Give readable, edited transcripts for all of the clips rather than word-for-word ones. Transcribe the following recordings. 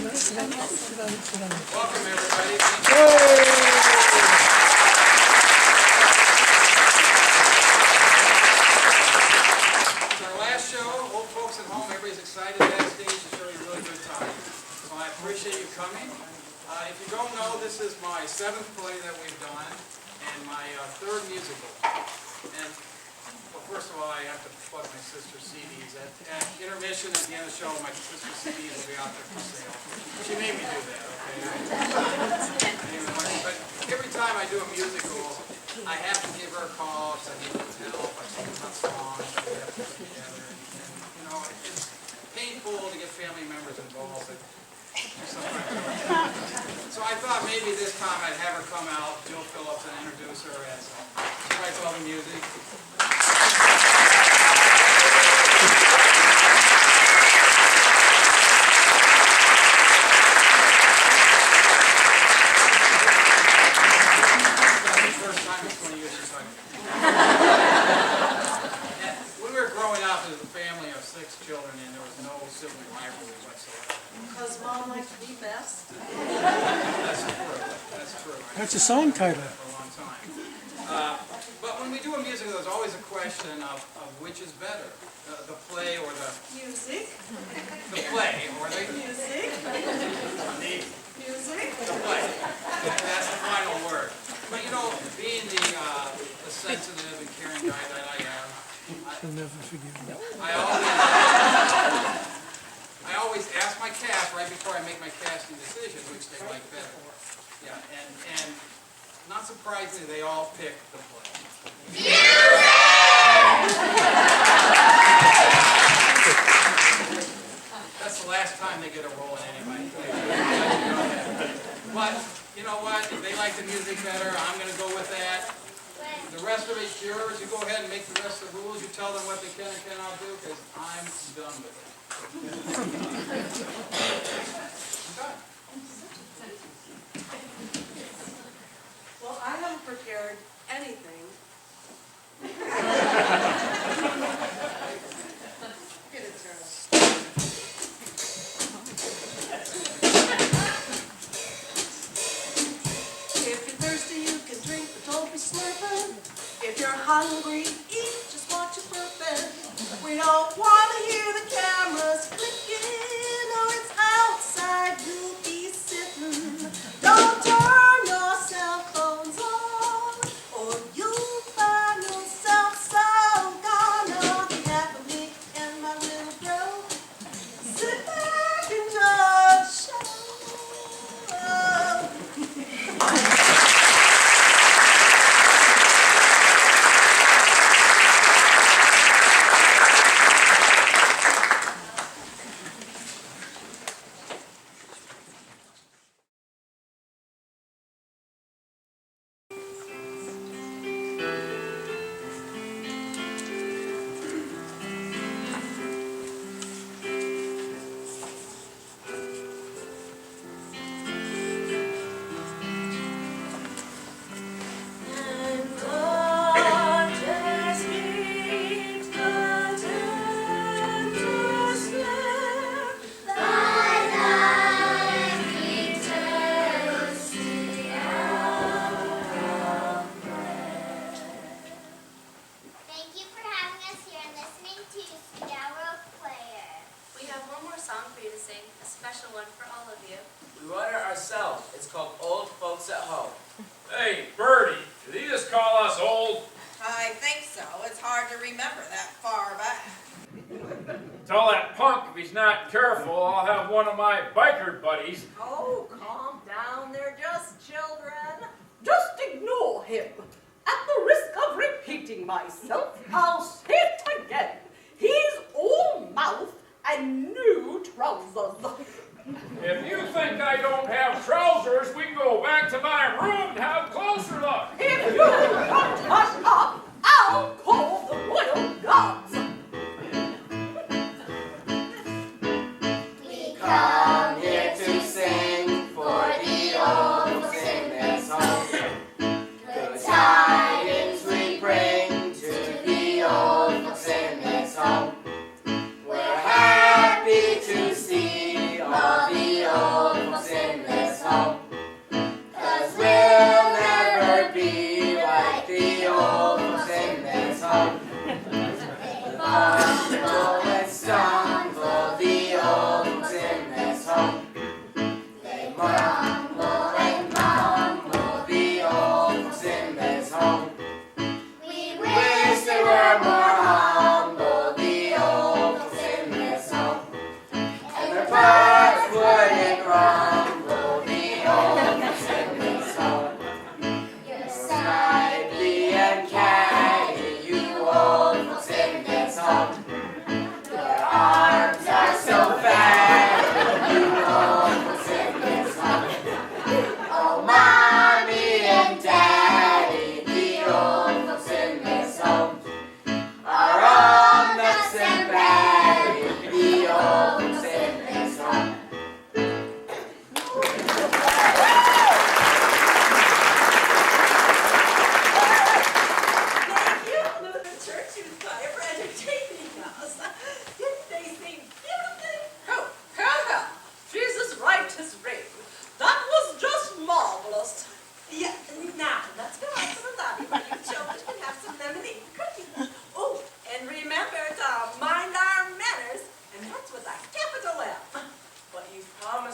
Welcome, everybody. It's our last show. Old folks at home, everybody's excited backstage to show you a really good time. So I appreciate you coming. If you don't know, this is my 7th play that we've done and my 3rd musical. And well, first of all, I have to plug my sister's CDs. At intermission at the end of the show, my sister's CDs will be out there for sale. She made me do that, okay? But every time I do a musical, I have to give her a call because I need help. I think about songs that we have to put together. And you know, it's painful to get family members involved. But so I thought maybe this time I'd have her come out, Scott Phillips, and introduce her as she writes all the music. First time in 20 years she's talking. When we were growing up, there was a family of 6 children, and there was no sibling rivalry whatsoever. Because Mom likes to be best. That's true. That's true. That's a song title. For a long time. But when we do a musical, there's always a question of which is better, the play or the Music. the play or the Music. Music. the play. That's the final word. But you know, being the sensitive and caring guy that I am, She'll never forgive me. I always ask my cast right before I make my casting decision which they like better. Yeah, and not surprisingly, they all pick the play. That's the last time they get a role in anybody. But you know what? If they like the music better, I'm going to go with that. The rest of it's yours. You go ahead and make the rest of the rules. You tell them what they can and cannot do, because I'm done with it. I'm done. Well, I haven't prepared anything. Get it, Sarah. If you're thirsty, you can drink, but don't be slurping. If you're hungry, eat just what you're burping. We don't want to hear the cameras clicking, or it's outside you'll be sitting. Don't turn your cell phones on, or you'll find yourself so gone. On behalf of me and my little bro, sit back and just show. We wrote it ourselves. It's called Old Folks at Home. Hey, Bertie, did he just call us old? I think so. It's hard to remember that far back. Tell that punk if he's not careful, I'll have one of my biker buddies. Oh, calm down. They're just children. Just ignore him. At the risk of repeating myself, I'll say it again. He's all mouth and new trousers. If you think I don't have trousers, we can go back to my room and have a closer look. If you don't hush up, I'll call the royal guards. We come here to sing for the old folks in this home. Good tidings we bring to the old folks in this home. We're happy to see all the old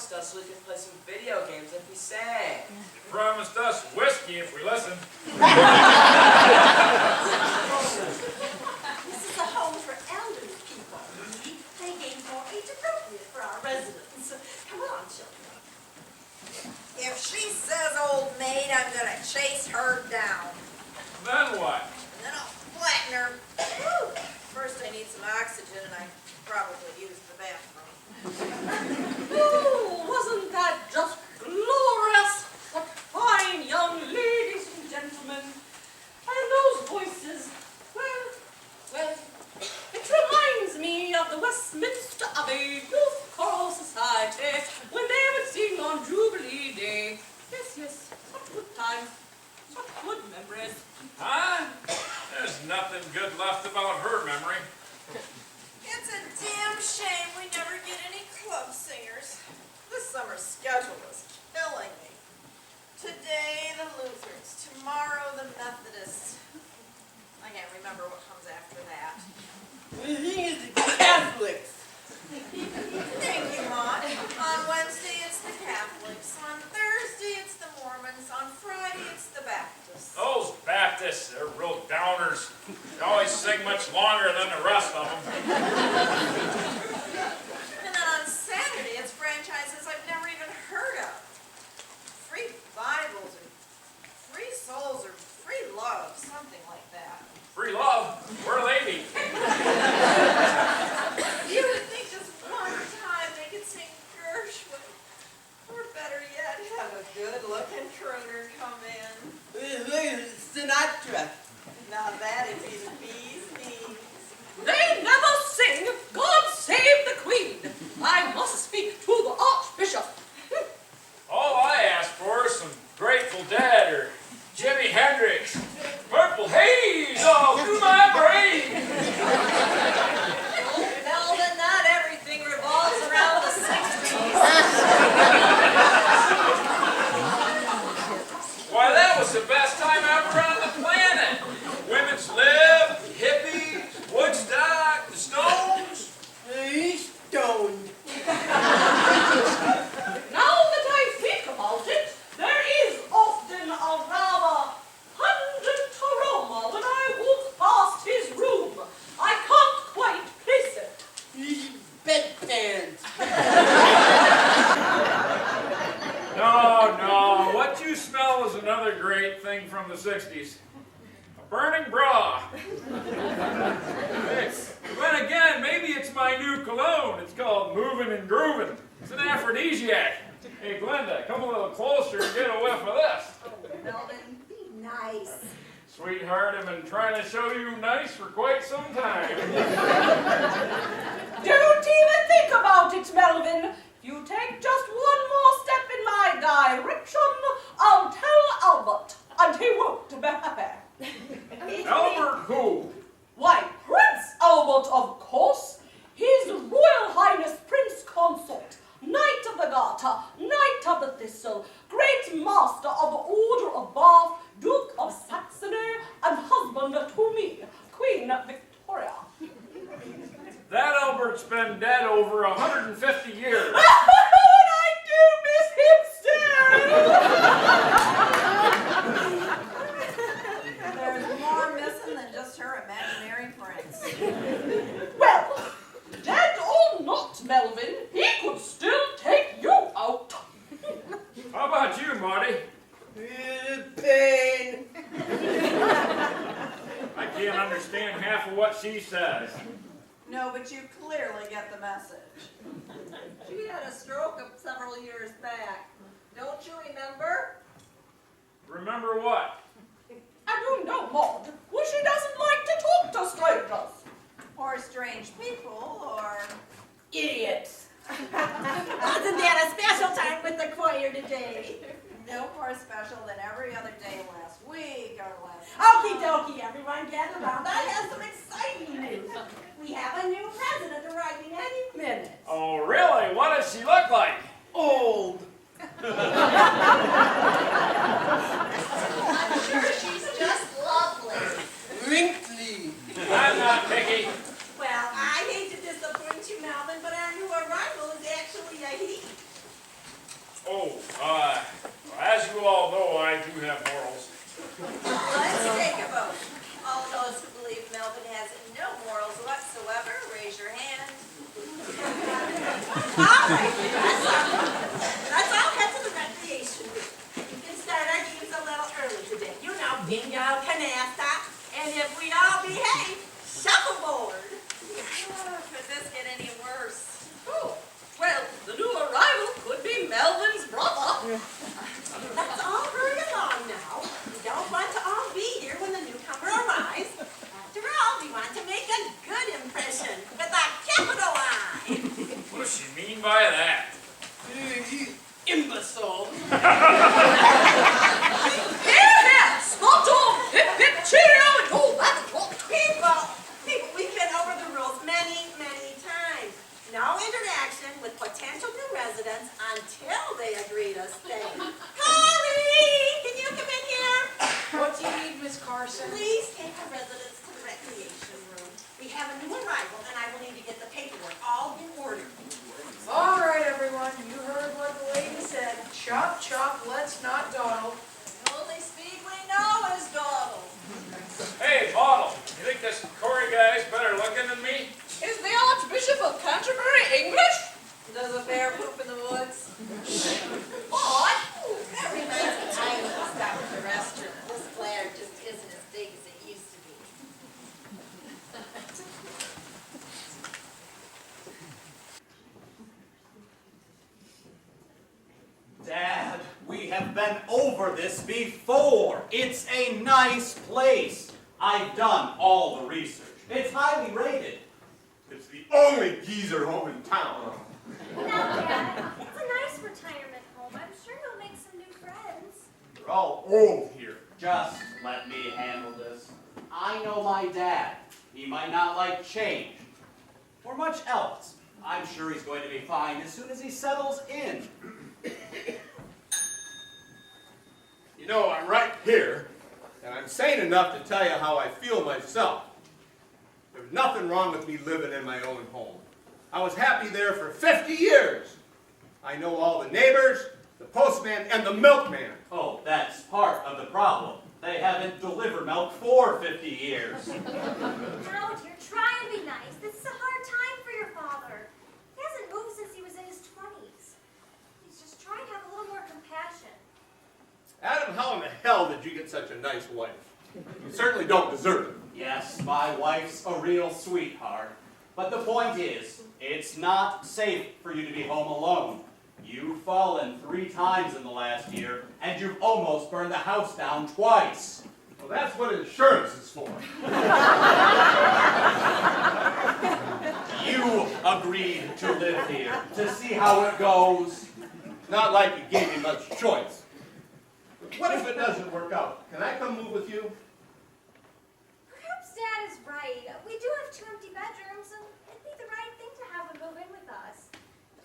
promised us we could play some video games if we sang. You promised us whiskey if we listened. This is a home for elderly people. They games more age appropriate for our residents. Come on, children. If she says old maid, I'm gonna chase her down. Then what? And then I'll flatten her. Woo! First I need some oxygen and I probably use the bathroom. Oh, wasn't that just glorious? What fine young ladies and gentlemen. And those voices, well, it reminds me of the Westminster Abbey Youth Choral Society when they would sing on Jubilee Day. Yes, such good times, such good memories. Huh? There's nothing good left about her memory. It's a damn shame we never get any club singers. This summer's schedule is killing me. Today the Lutherans, tomorrow the Methodists. I can't remember what comes after that. Catholics. Thank you, Maude. On Wednesday it's the Catholics. On Thursday it's the Mormons. On Friday it's the Baptists. Those Baptists, they're real downers. They always sing much longer than the rest of them. And then on Saturday it's franchises I've never even heard of. Free Bibles or free souls or free love, something like that. Free love, where they be? You would think just one time they could sing Gershwin. Or better yet, have a good-looking crooner come in. Sinatra. Now that'd be the bee's knees. They never sing God Save the Queen. I must speak to the Archbishop. All I ask for is some Grateful Dead or Jimi Hendrix. Purple haze all through my brain. Melvin, not everything revolves around the 60s. Why, that was the best time ever on the planet. Women's Lib, hippies, Woodstock, the Stones. He's stoned. Now that I think about it, there is often a rather pungent aroma when I walk past his room. I can't quite place it. He's bedpans. No, what you smell is another great thing from the 60s. A burning bra. Then again, maybe it's my new cologne. It's called Moving and Grooving. It's an aphrodisiac. Hey, Glenda, come a little closer and get a whiff of this. Oh, Melvin, be nice. Sweetheart, I've been trying to show you nice for quite some time. Don't even think about it, Melvin. If you take just one more step in my direction, I'll tell Albert, and he won't be happy. Albert who? Why, Prince Albert, of course. His Royal Highness Prince Consort, Knight of the Garter, Knight of the Thistle, Great Master of the Order of Bath, Duke of Saxony, and husband to me, Queen Victoria. That Albert's been dead over 150 years. I do miss him still! There's more missing than just her imaginary prince. Well, dead or not, Melvin, he could still take you out. How about you, Marty? Pain. I can't understand half of what she says. No, but you clearly get the message. She had a stroke several years back. Don't you remember? Remember what? I don't know, Maud. Well, she doesn't like to talk to strangers. Or strange people, or... Idiots. Wasn't that a special time with the choir today? No more special than every other day last week or last... Okie dokie, everyone gather around. I have some exciting news. We have a new president arriving any minute. Oh, really? What does she look like? Old. I'm sure she's just lovely. Wrinkly. I'm not picky. Well, I hate to disappoint you, Melvin, but our new arrival is actually a he. So, as you all know, I do have morals. Let's take a vote. All those who believe Melvin has no morals whatsoever, raise your hand. All right, let's all head to the recreation room. We can start our games a little early today. You know, bingo, canasta, and if we all behave, shuffleboard. Could this get any worse? Oh, well, the new arrival could be Melvin's brother. Let's all hurry along now. We don't want to all be here when the newcomer arrives. After all, we want to make a good impression with a capital I. What does she mean by that? Imbecile. Yeah, spot on. Hip, hip, cheerio, and go back and forth. People, we've been over the rules many, many times. No interaction with potential new residents until they agree to stay. Holly, can you come in here? What do you need, Miss Carson? Please take the residents to the recreation room. We have a new arrival, and I will need to get the paperwork all in order. All right, everyone, you heard what the lady said. Chop, chop, let's not dawdle. The only speed we know is dawdle. Hey, Bottle, you think this Corey guy's better looking than me? Is the Archbishop of Canterbury English? Does a bear poop in the woods? What? That reminds me, I need to stop at the restroom. This flare just isn't as big as it used to be. Dad, we have been over this before. It's a nice place. I've done all the research. It's highly rated. It's the only geezer home in town. No, Dad. It's a nice retirement home. I'm sure you'll make some new friends. They're all old here. Just let me handle this. I know my dad. He might not like change or much else. I'm sure he's going to be fine as soon as he settles in. You know, I'm right here, and I'm sane enough to tell you how I feel myself. There's nothing wrong with me living in my own home. I was happy there for 50 years. I know all the neighbors, the postman, and the milkman. Oh, that's part of the problem. They haven't delivered milk for 50 years. Harold, you're trying to be nice. This is a hard time for your father. He hasn't moved since he was in his 20s. He's just trying to have a little more compassion. Adam, how in the hell did you get such a nice wife? You certainly don't deserve it. Yes, my wife's a real sweetheart. But the point is, it's not safe for you to be home alone. You've fallen 3 times in the last year, and you've almost burned the house down twice. Well, that's what insurance is for. You agreed to live here, to see how it goes. Not like you gave me much choice. But what if it doesn't work out? Can I come move with you? Perhaps Dad is right. We do have 2 empty bedrooms, and it'd be the right thing to have him move in with us.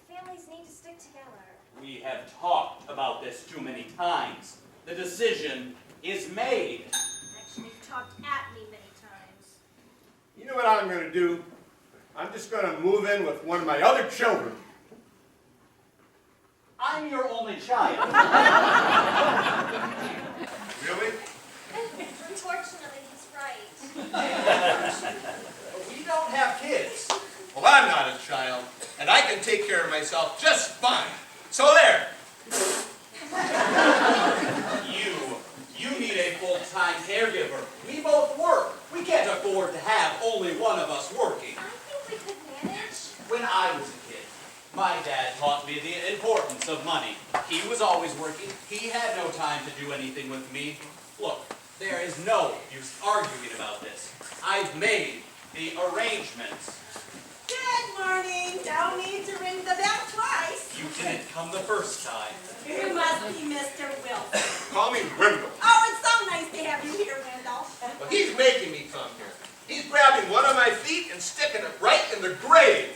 Families need to stick together. We have talked about this too many times. The decision is made. Actually, you've talked at me many times. You know what I'm going to do? I'm just going to move in with one of my other children. I'm your only child. Really? Unfortunately, he's right. We don't have kids. Well, I'm not a child, and I can take care of myself just fine. So there. You need a full-time caregiver. We both work. We can't afford to have only one of us working. I think we could manage. When I was a kid, my dad taught me the importance of money. He was always working. He had no time to do anything with me. Look, there is no use arguing about this. I've made the arrangements. Good morning. No need to ring the bell twice. You didn't come the first time. You must be Mr. Wilson. Call me Wendell. Oh, it's so nice to have you here, Wendell. Well, he's making me come here. He's grabbing one of my feet and sticking it right in the grave.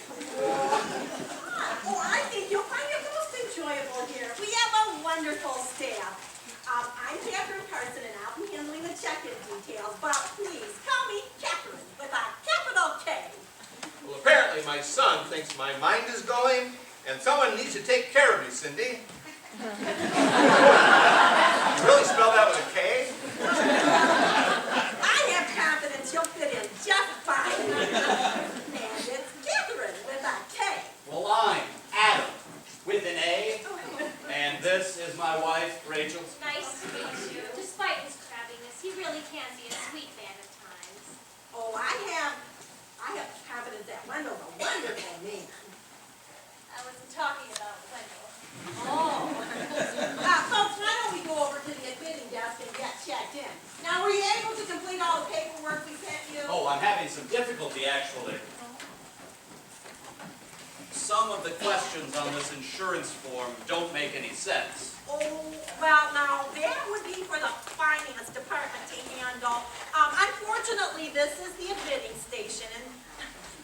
Oh, I think you'll find it most enjoyable here. We have a wonderful staff. I'm Catherine Carson, and I'll be handling the check-in details. But please call me Catherine with a capital K. Well, apparently my son thinks my mind is going, and someone needs to take care of me, Cindy. You really spell that with a K? I have confidence you'll fit in just fine. And it's Catherine with a K. Well, I'm Adam with an A, and this is my wife, Rachel. Nice to meet you. Despite his crabbiness, he really can be a sweet man at times. Oh, I have confidence that Wendell's a wonderful man. I wasn't talking about Wendell. Oh. Folks, why don't we go over to the admitting desk and get checked in? Now, were you able to complete all the paperwork we sent you? Oh, I'm having some difficulty, actually. Some of the questions on this insurance form don't make any sense. Oh, well, now, that would be for the finance department to handle. Unfortunately, this is the admitting station, and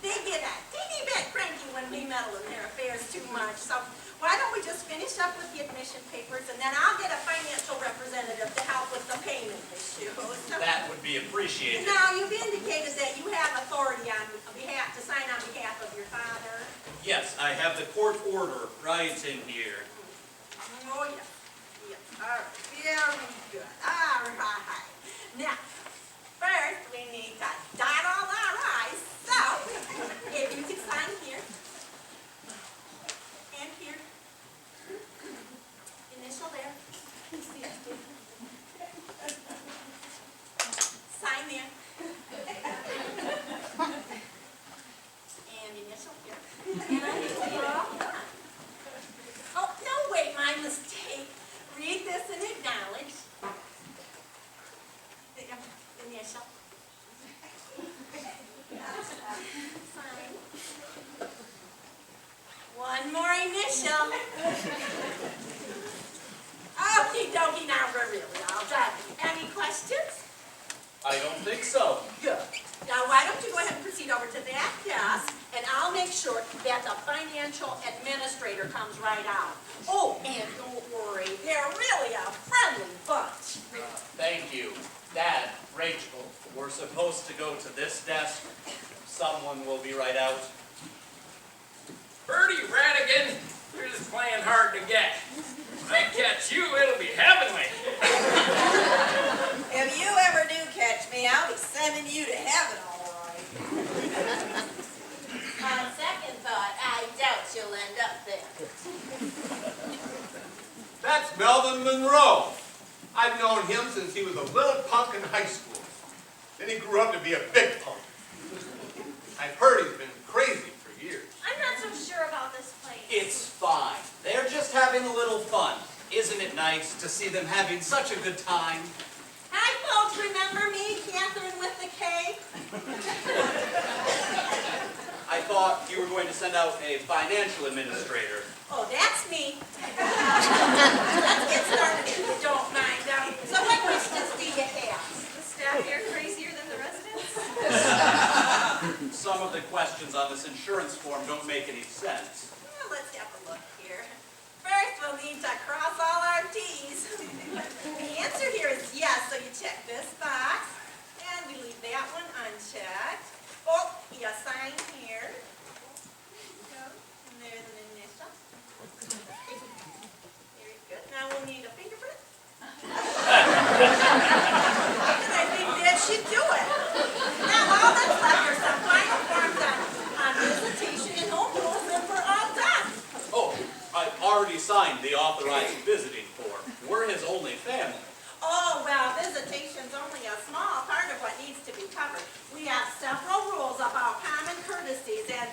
they get a teeny bit cranky when we meddle in their affairs too much. So why don't we just finish up with the admission papers, and then I'll get a financial representative to help with the payment issue. So, That would be appreciated. now, you've indicated that you have authority to sign on behalf of your father. Yes, I have the court order right in here. Oh, yeah. Yes, all right. Very good. All right. Now, first, we need to dot all our I's. So, if you could sign here, and here, initial there, sign there, and initial here. Oh, no, wait, my mistake. Read this and acknowledge. Initial. Sign. One more initial. Okie dokie, now we're really all done. Any questions? I don't think so. Good. Now, why don't you go ahead and proceed over to that desk, and I'll make sure that the financial administrator comes right out. Oh, and don't worry, they're really a friendly bunch. Thank you. Dad, Rachel, we're supposed to go to this desk. Someone will be right out. Bertie Radigan, you're just playing hard to get. When I catch you, it'll be heavenly. If you ever do catch me, I'll be sending you to heaven, all right. On second thought, I doubt you'll end up there. That's Melvin Monroe. I've known him since he was a little punk in high school. Then he grew up to be a big punk. I've heard he's been crazy for years. I'm not so sure about this place. It's fine. They're just having a little fun. Isn't it nice to see them having such a good time? Hi, folks, remember me, Catherine with the K? I thought you were going to send out a financial administrator. Oh, that's me. Let's get started if you don't mind. So what questions do you have? The staff here crazier than the residents? Some of the questions on this insurance form don't make any sense. Well, let's have a look here. First, we'll need to cross all our T's. The answer here is yes, so you check this box, and we leave that one unchecked. Oh, you sign here. And there's an initial. Very good. Now we'll need a fingerprint. And I think that should do it. Now all that's left are some final forms on visitation and home rules, and we're all done. Oh, I've already signed the authorized visiting form. We're his only family. Oh, well, visitation's only a small part of what needs to be covered. We have several rules about common courtesies, and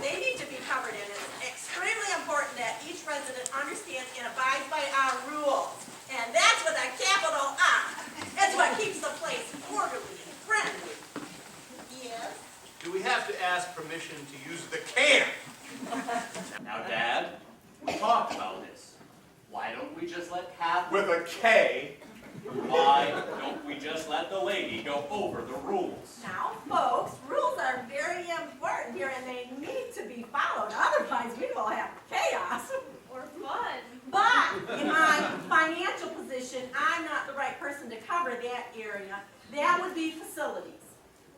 they need to be covered, and it's extremely important that each resident understands and abides by our rules. And that's with a capital I. It's what keeps the place orderly and friendly. Yes? Do we have to ask permission to use the can? Now, Dad, we talked about this. Why don't we just let Catherine... With a K? Why don't we just let the lady go over the rules? Now, folks, rules are very important here, and they need to be followed. Otherwise, we will have chaos. Or fun. But in my financial position, I'm not the right person to cover that area. That would be facilities.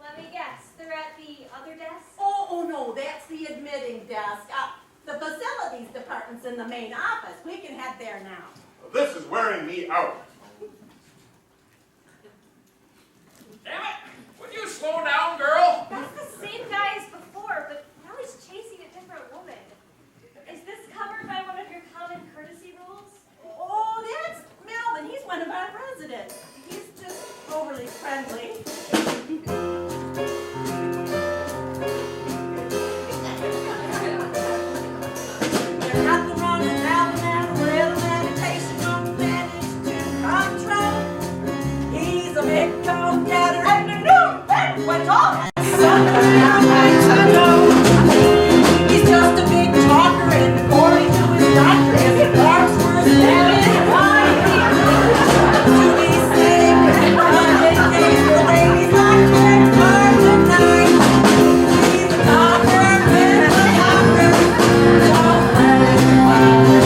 Let me guess, they're at the other desk? Oh no, that's the admitting desk. The facilities department's in the main office. We can head there now. Well, this is wearing me out. Damn it! Would you slow down, girl? That's the same guy as before, but now he's chasing a different woman. Is this covered by one of your common courtesy rules? Oh, that's Melvin. He's one of our residents. He's just overly friendly. There's nothing wrong with Melvin and a little meditation on manage to control. He's a big go-getter and a new banquet on. Something I like to know. He's just a big talker and according to his doctor, his marks were standing high. To be sick and running days for ladies like that hard tonight. He's a talker and a talker. Don't let it bother you.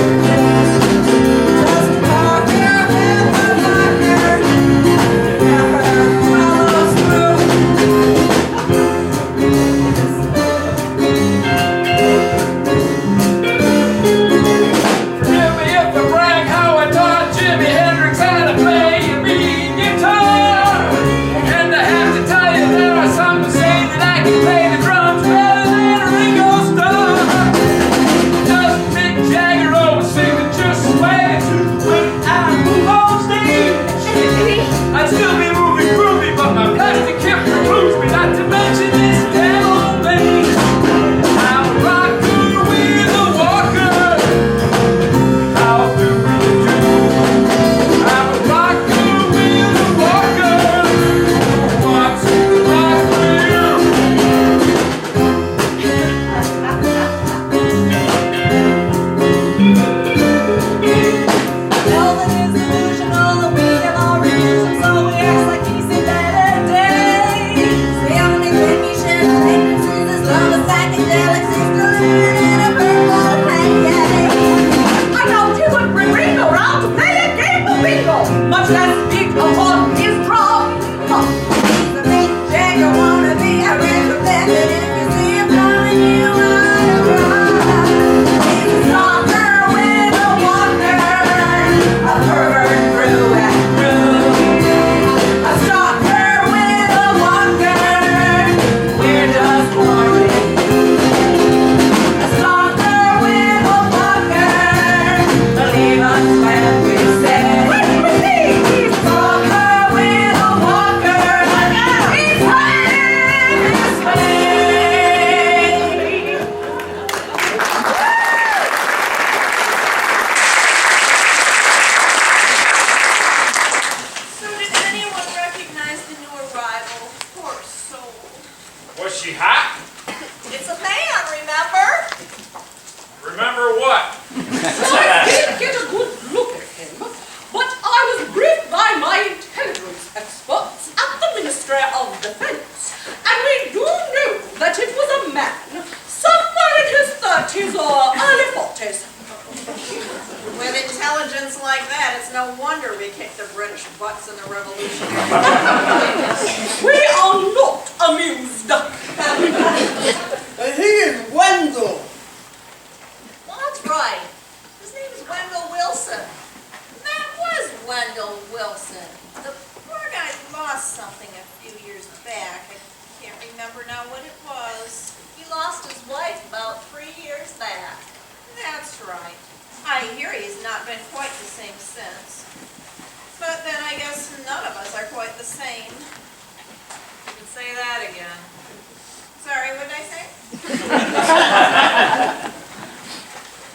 Just a talker and a talker. Never follows through. Forgive me if I brag how I taught Jimi Hendrix how to play a mean guitar. And I have to tell you, there are some who say that I can play the drums better than a Ringo Starr. Just Mick Jagger always seemed to just sway to when I move on stage. I'd still be moving groovy, but my plastic hip precludes me, not to mention this damn old bass. I'll rock you with a walker. How do we do? I will rock you with a walker. Want to rock with you? Melvin is delusional and we have all refused him, so he acts like he's in better days. The only thing he shares with ignorance is his love of psychedelics. He's deluded in a purple haze. I told you would bring Ringo round to play a game of bingo, much less speak upon his drum. He's a big Jagger wannabe. I recommend that if you see him coming, you ought to run. He's a stalker with a walker, a pervert through and through. A stalker with a walker, we're just warning. A stalker with a walker, believe us when we say. He's a stalker with a walker, he's hiding this way. So did anyone recognize the new arrival? Poor soul. Was she hot? It's a man, remember? Remember what? I did get a good look at him, but I was briefed by my intelligence experts at the Ministry of Defense, and we do know that it was a man, somewhere in his 30s or early 40s. With intelligence like that, it's no wonder we kicked the British butts in the Revolutionary We are not amused. He is Wendell. Well, that's right. His name is Wendell Wilson. That was Wendell Wilson. The poor guy lost something a few years back. I can't remember now what it was. He lost his wife about 3 years back. That's right. I hear he's not been quite the same since. But then I guess none of us are quite the same. You can say that again. Sorry, what did I say?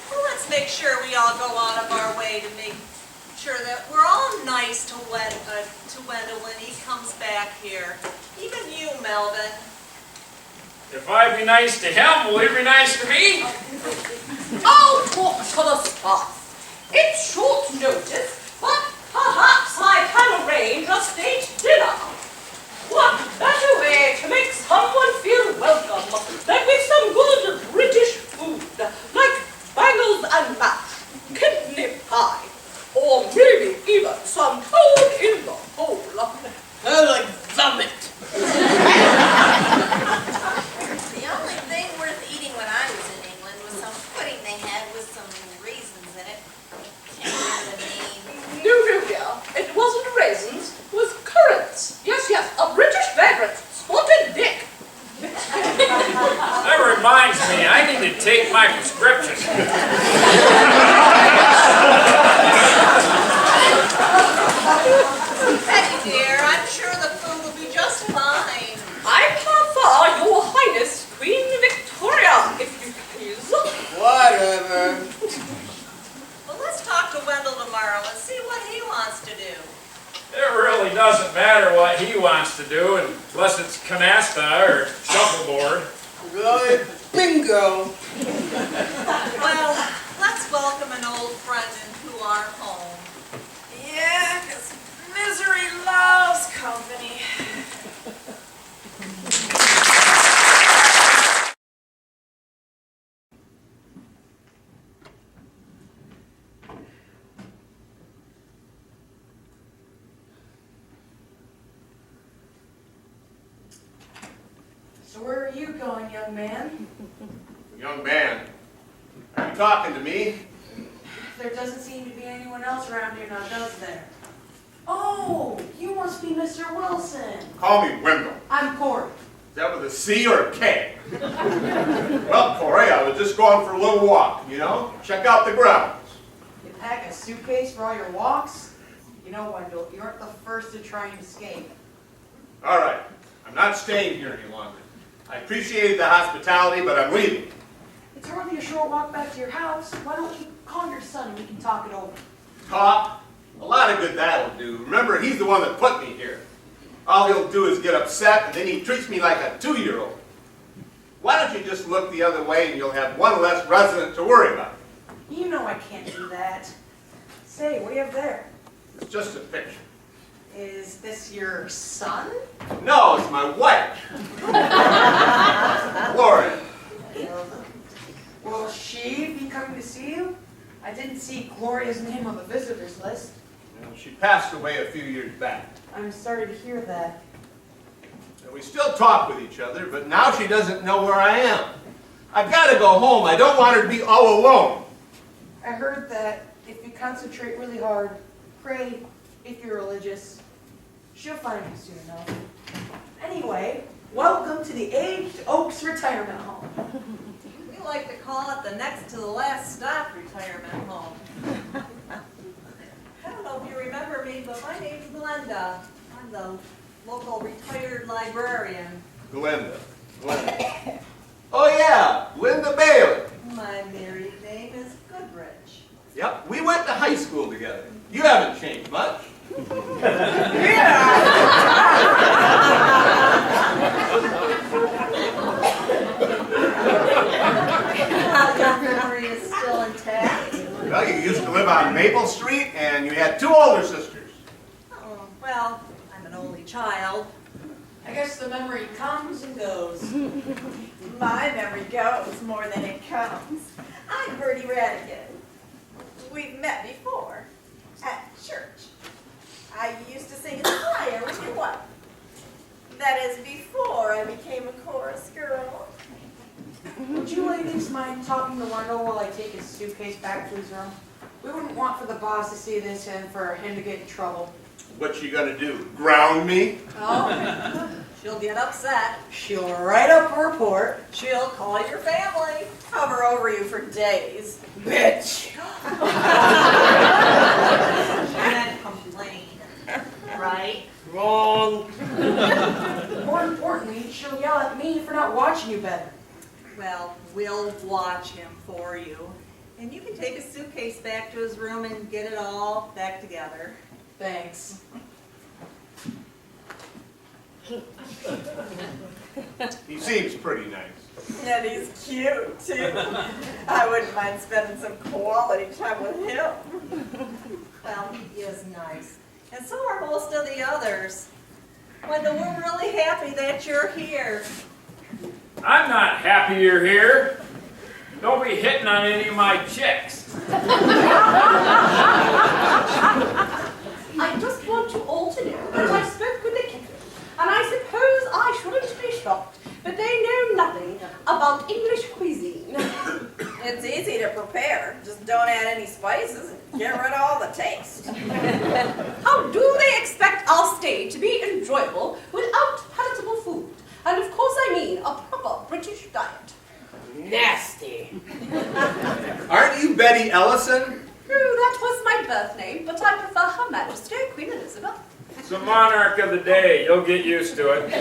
Well, let's make sure we all go out of our way to make sure that we're all nice to Wendell when he comes back here. Even you, Melvin. If I be nice to him, will he be nice to me? I'll talk to the staff. It's short notice, but perhaps I can arrange a state dinner. What better way to make someone feel welcome than with some good British food, like bangles and mash, kidney pie, or maybe even some toad in the hole. I like vomit. The only thing worth eating when I was in England was some pudding they had with some raisins doesn't matter what he wants to do unless it's canasta or shuffleboard. Good bingo. Well, let's welcome an old friend into our home. Yeah, 'cause misery loves company. So where are you going, young man? Young man, are you talking to me? There doesn't seem to be anyone else around here now, does there? Oh, you must be Mr. Wilson. Call me Wendell. I'm Corey. Is that with a C or a K? Well, Corey, I was just going for a little walk, you know? Check out the grounds. You pack a suitcase for all your walks? You know, Wendell, you aren't the first to try and escape. All right, I'm not staying here any longer. I appreciated the hospitality, but I'm leaving. It's only a short walk back to your house. Why don't you call your son and we can talk it over? Talk? A lot of good that'll do. Remember, he's the one that put me here. All he'll do is get upset, and then he treats me like a 2-year-old. Why don't you just look the other way and you'll have one less resident to worry about? You know I can't do that. Say, what do you have there? It's just a picture. Is this your son? No, it's my wife. Gloria. Will she be coming to see you? I didn't see Gloria's name on the visitors list. Well, she passed away a few years back. I'm sorry to hear that. And we still talk with each other, but now she doesn't know where I am. I've got to go home. I don't want her to be all alone. I heard that if you concentrate really hard, pray, if you're religious, she'll find you soon enough. Anyway, welcome to the Aged Oaks Retirement Home. We like to call it the next to the last stop retirement home. I don't know if you remember me, but my name's Glenda. I'm the local retired librarian. Glenda. Oh yeah, Linda Bailey. My married name is Goodrich. Yep, we went to high school together. You haven't changed much. Your memory is still intact. Well, you used to live on Maple Street, and you had 2 older sisters. Oh, well, I'm an only child. I guess the memory comes and goes. My memory goes more than it comes. I'm Bertie Radigan. We've met before at church. I used to sing in the choir with your wife. That is before I became a chorus girl. Would you ladies mind talking to Wendell while I take his suitcase back to his room? We wouldn't want for the boss to see this and for him to get in trouble. What you gonna do, ground me? Oh, she'll get upset. She'll write up a report. She'll call your family. Hover over you for days. Bitch! And then complain. Right? Wrong! More importantly, she'll yell at me for not watching you better. Well, we'll watch him for you. And you can take his suitcase back to his room and get it all back together. Thanks. He seems pretty nice. And he's cute, too. I wouldn't mind spending some quality time with him. Well, he is nice. And so are most of the others. Wendell, we're really happy that you're here. I'm not happy you're here. Don't be hitting on any of my chicks. I just want you all to know that I spoke with the kitchen, and I suppose I shouldn't be shocked, but they know nothing about English cuisine. It's easy to prepare. Just don't add any spices and get rid of all the taste. How do they expect our stay to be enjoyable without palatable food? And of course I mean a proper British diet. Nasty. Aren't you Betty Ellison? That was my birth name, but I prefer Her Majesty Queen Elizabeth. It's the monarch of the day. You'll get used to it.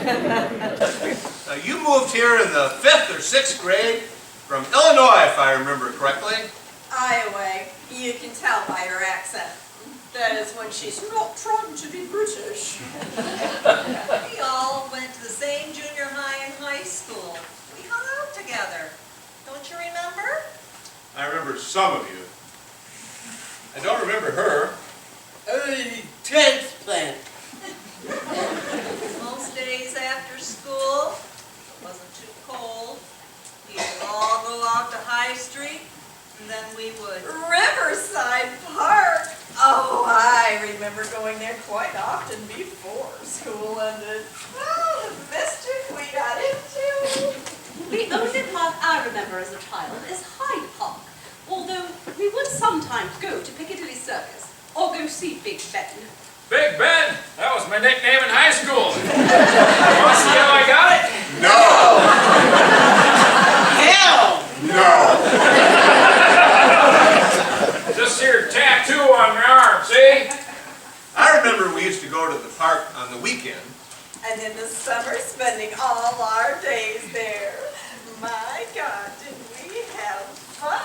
You moved here in the 5th or 6th grade from Illinois, if I remember correctly. Iowa, you can tell by her accent. That is when she's not trying to be British. We all went to the same junior high and high school. We hung out together. Don't you remember? I remember some of you. I don't remember her. Transplant. Most days after school, it wasn't too cold, we would all go out to High Street, and then we would... Riverside Park. Oh, I remember going there quite often before school ended. Oh, the mischief we got into. The only park I remember as a child is Hyde Park, although we would sometimes go to Piccadilly Circus or go see Big Ben. Big Ben, that was my nickname in high school. Want to see how I got it? No! Just your tattoo on your arm, see? I remember we used to go to the park on the weekend. And in the summer, spending all our days there. My God, didn't we have fun?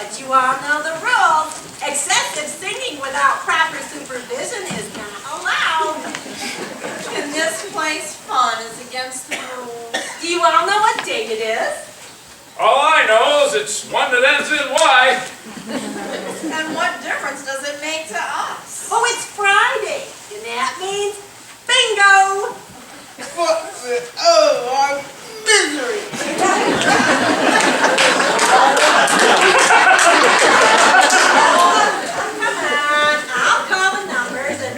But you all know the rules. Excessive singing without proper supervision is not allowed. In this place, fun is against the rules. Do you all know what date it is? All I know is it's one that ends in Y. And what difference does it make to us? Oh, it's Friday, and that means bingo! Oh, misery. Come on, I'll call the numbers, and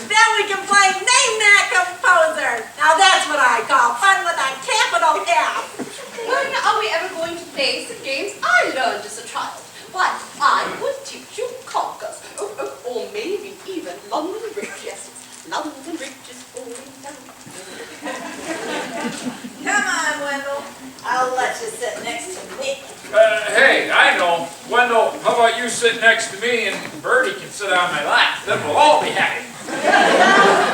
then we can play Name That Composer. Now that's what I call fun with a capital F. When are we ever going to play some games I learned as a child? Why, I would teach you conkers, or maybe even London Bridge, yes. London Bridge is falling down. Come on, Wendell. I'll let you sit next to me. Hey, I know. Wendell, how about you sit next to me and Bertie can sit on my lap? Then we'll all be happy.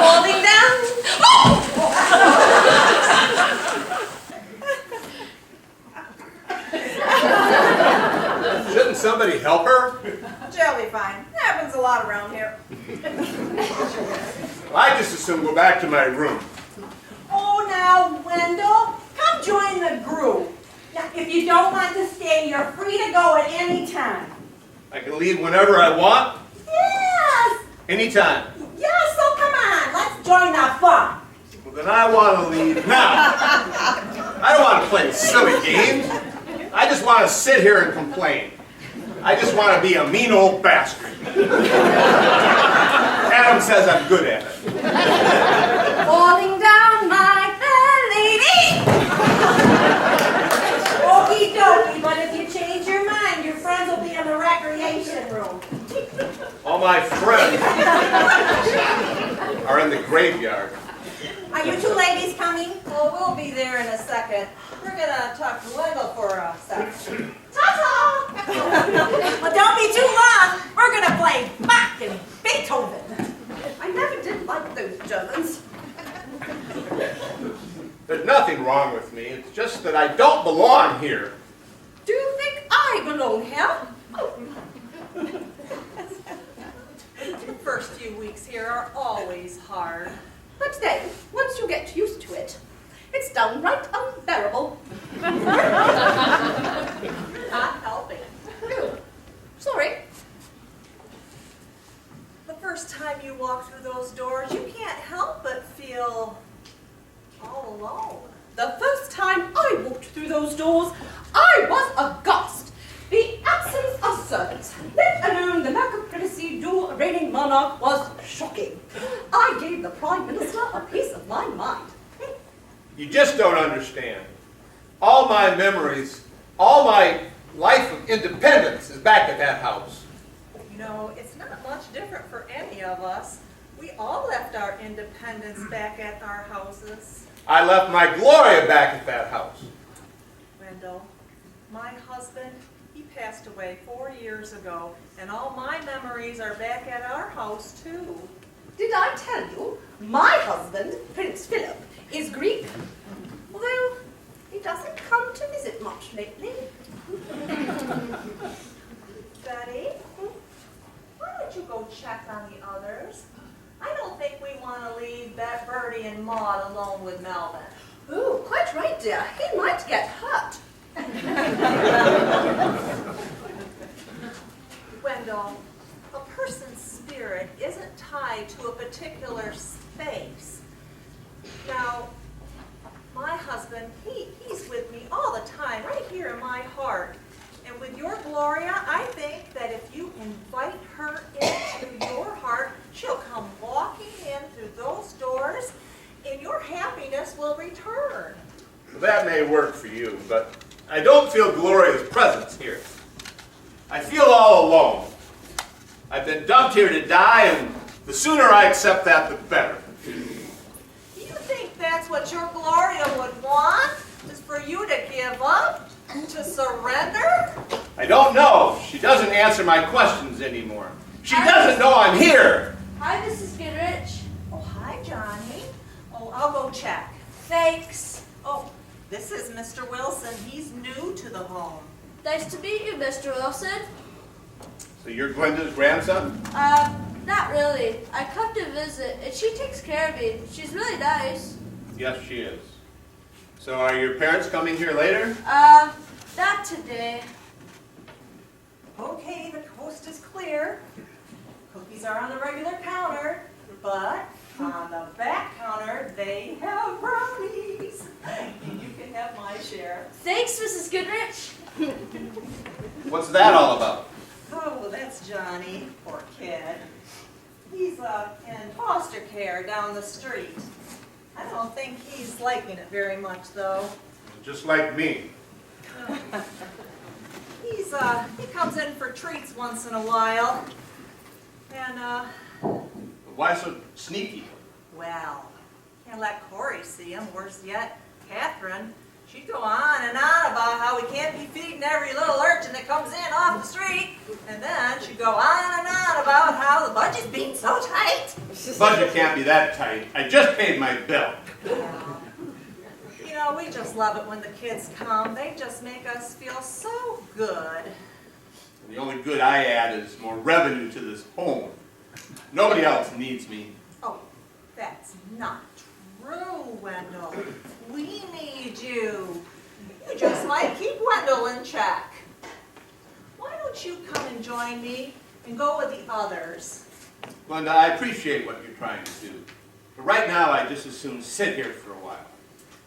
Falling down. Oh! Shouldn't somebody help her? She'll be fine. Happens a lot around here. I just assume go back to my room. Oh, now, Wendell, come join the group. Now, if you don't want to stay, you're free to go at any time. I can leave whenever I want, Yes! anytime. Yes, so come on, let's join the fun. Well, then I want to leave now. I don't want to play silly games. I just want to sit here and complain. I just want to be a mean old bastard. Adam says I'm good at it. Falling down my belly. Okie dokie, but if you change your mind, your friends will be in the recreation room. All my friends are in the graveyard. Are you two ladies coming? Well, we'll be there in a second. We're gonna talk to Wendell for a second. Ta-ta! Well, don't be too long. We're gonna play Bach and Beethoven. I never did like those Germans. There's nothing wrong with me. It's just that I don't belong here. Do you think I belong here? The first few weeks here are always hard. But then, once you get used to it, it's downright unbearable. Not helping. Oh, sorry. The first time you walk through those doors, you can't help but feel all alone. The first time I walked through those doors, I was aghast. The absence of servants, let alone the lack of privacy due a reigning monarch, was shocking. I gave the Prime Minister a piece of my mind. You just don't understand. All my memories, all my life of independence is back at that house. You know, it's not much different for any of us. We all left our independence back at our houses. I left my Gloria back at that house. Wendell, my husband, he passed away 4 years ago, and all my memories are back at our house too. Did I tell you, my husband, Prince Philip, is Greek? Although he doesn't come to visit much lately. Betty, why don't you go check on the others? I don't think we want to leave Bertie and Maud alone with Melvin. Oh, quite right, dear. He might get hurt. Wendell, a person's spirit isn't tied to a particular space. Now, my husband, he's with me all the time, right here in my heart. And with your Gloria, I think that if you invite her into your heart, she'll come walking in through those doors, and your happiness will return. That may work for you, but I don't feel Gloria's presence here. I feel all alone. I've been dumped here to die, and the sooner I accept that, the better. You think that's what your Gloria would want? Is for you to give up? To surrender? I don't know. She doesn't answer my questions anymore. She doesn't know I'm here. Hi, Mrs. Goodrich. Oh, hi, Johnny. Oh, I'll go check. Thanks. Oh, this is Mr. Wilson. He's new to the home. Nice to meet you, Mr. Wilson. So you're Glenda's grandson? Not really. I come to visit, and she takes care of me. She's really nice. Yes, she is. So are your parents coming here later? Not today. Okay, the coast is clear. Cookies are on the regular counter, but on the back counter, they have brownies. And you can have my share. Thanks, Mrs. Goodrich. What's that all about? Oh, well, that's Johnny, poor kid. He's in foster care down the street. I don't think he's liking it very much, though. Just like me. He comes in for treats once in a while. And, Why so sneaky? well, can't let Corey see him. Worse yet, Catherine. She'd go on and on about how we can't be feeding every little urchin that comes in off the street. And then she'd go on and on about how the budget's being so tight. Budget can't be that tight. I just paid my bill. You know, we just love it when the kids come. They just make us feel so good. The only good I add is more revenue to this home. Nobody else needs me. Oh, that's not true, Wendell. We need you. You just might keep Wendell in check. Why don't you come and join me and go with the others? Glenda, I appreciate what you're trying to do. But right now, I just as soon sit here for a while.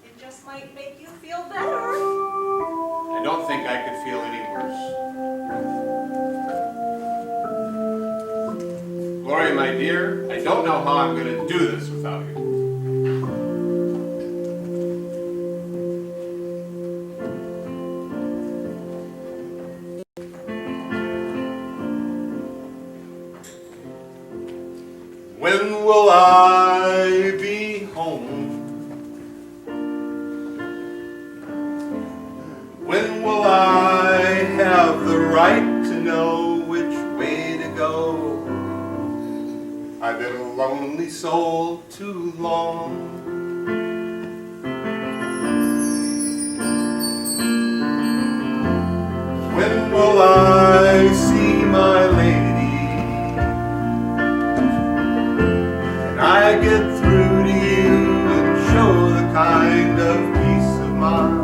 It just might make you feel better. I don't think I could feel any worse. Gloria, my dear, I don't know how I'm going to do this without you. When will I be home? When will I have the right to know which way to go? I've been a lonely soul too long. When will I see my lady? Can I get through to you and show the kind of peace of mind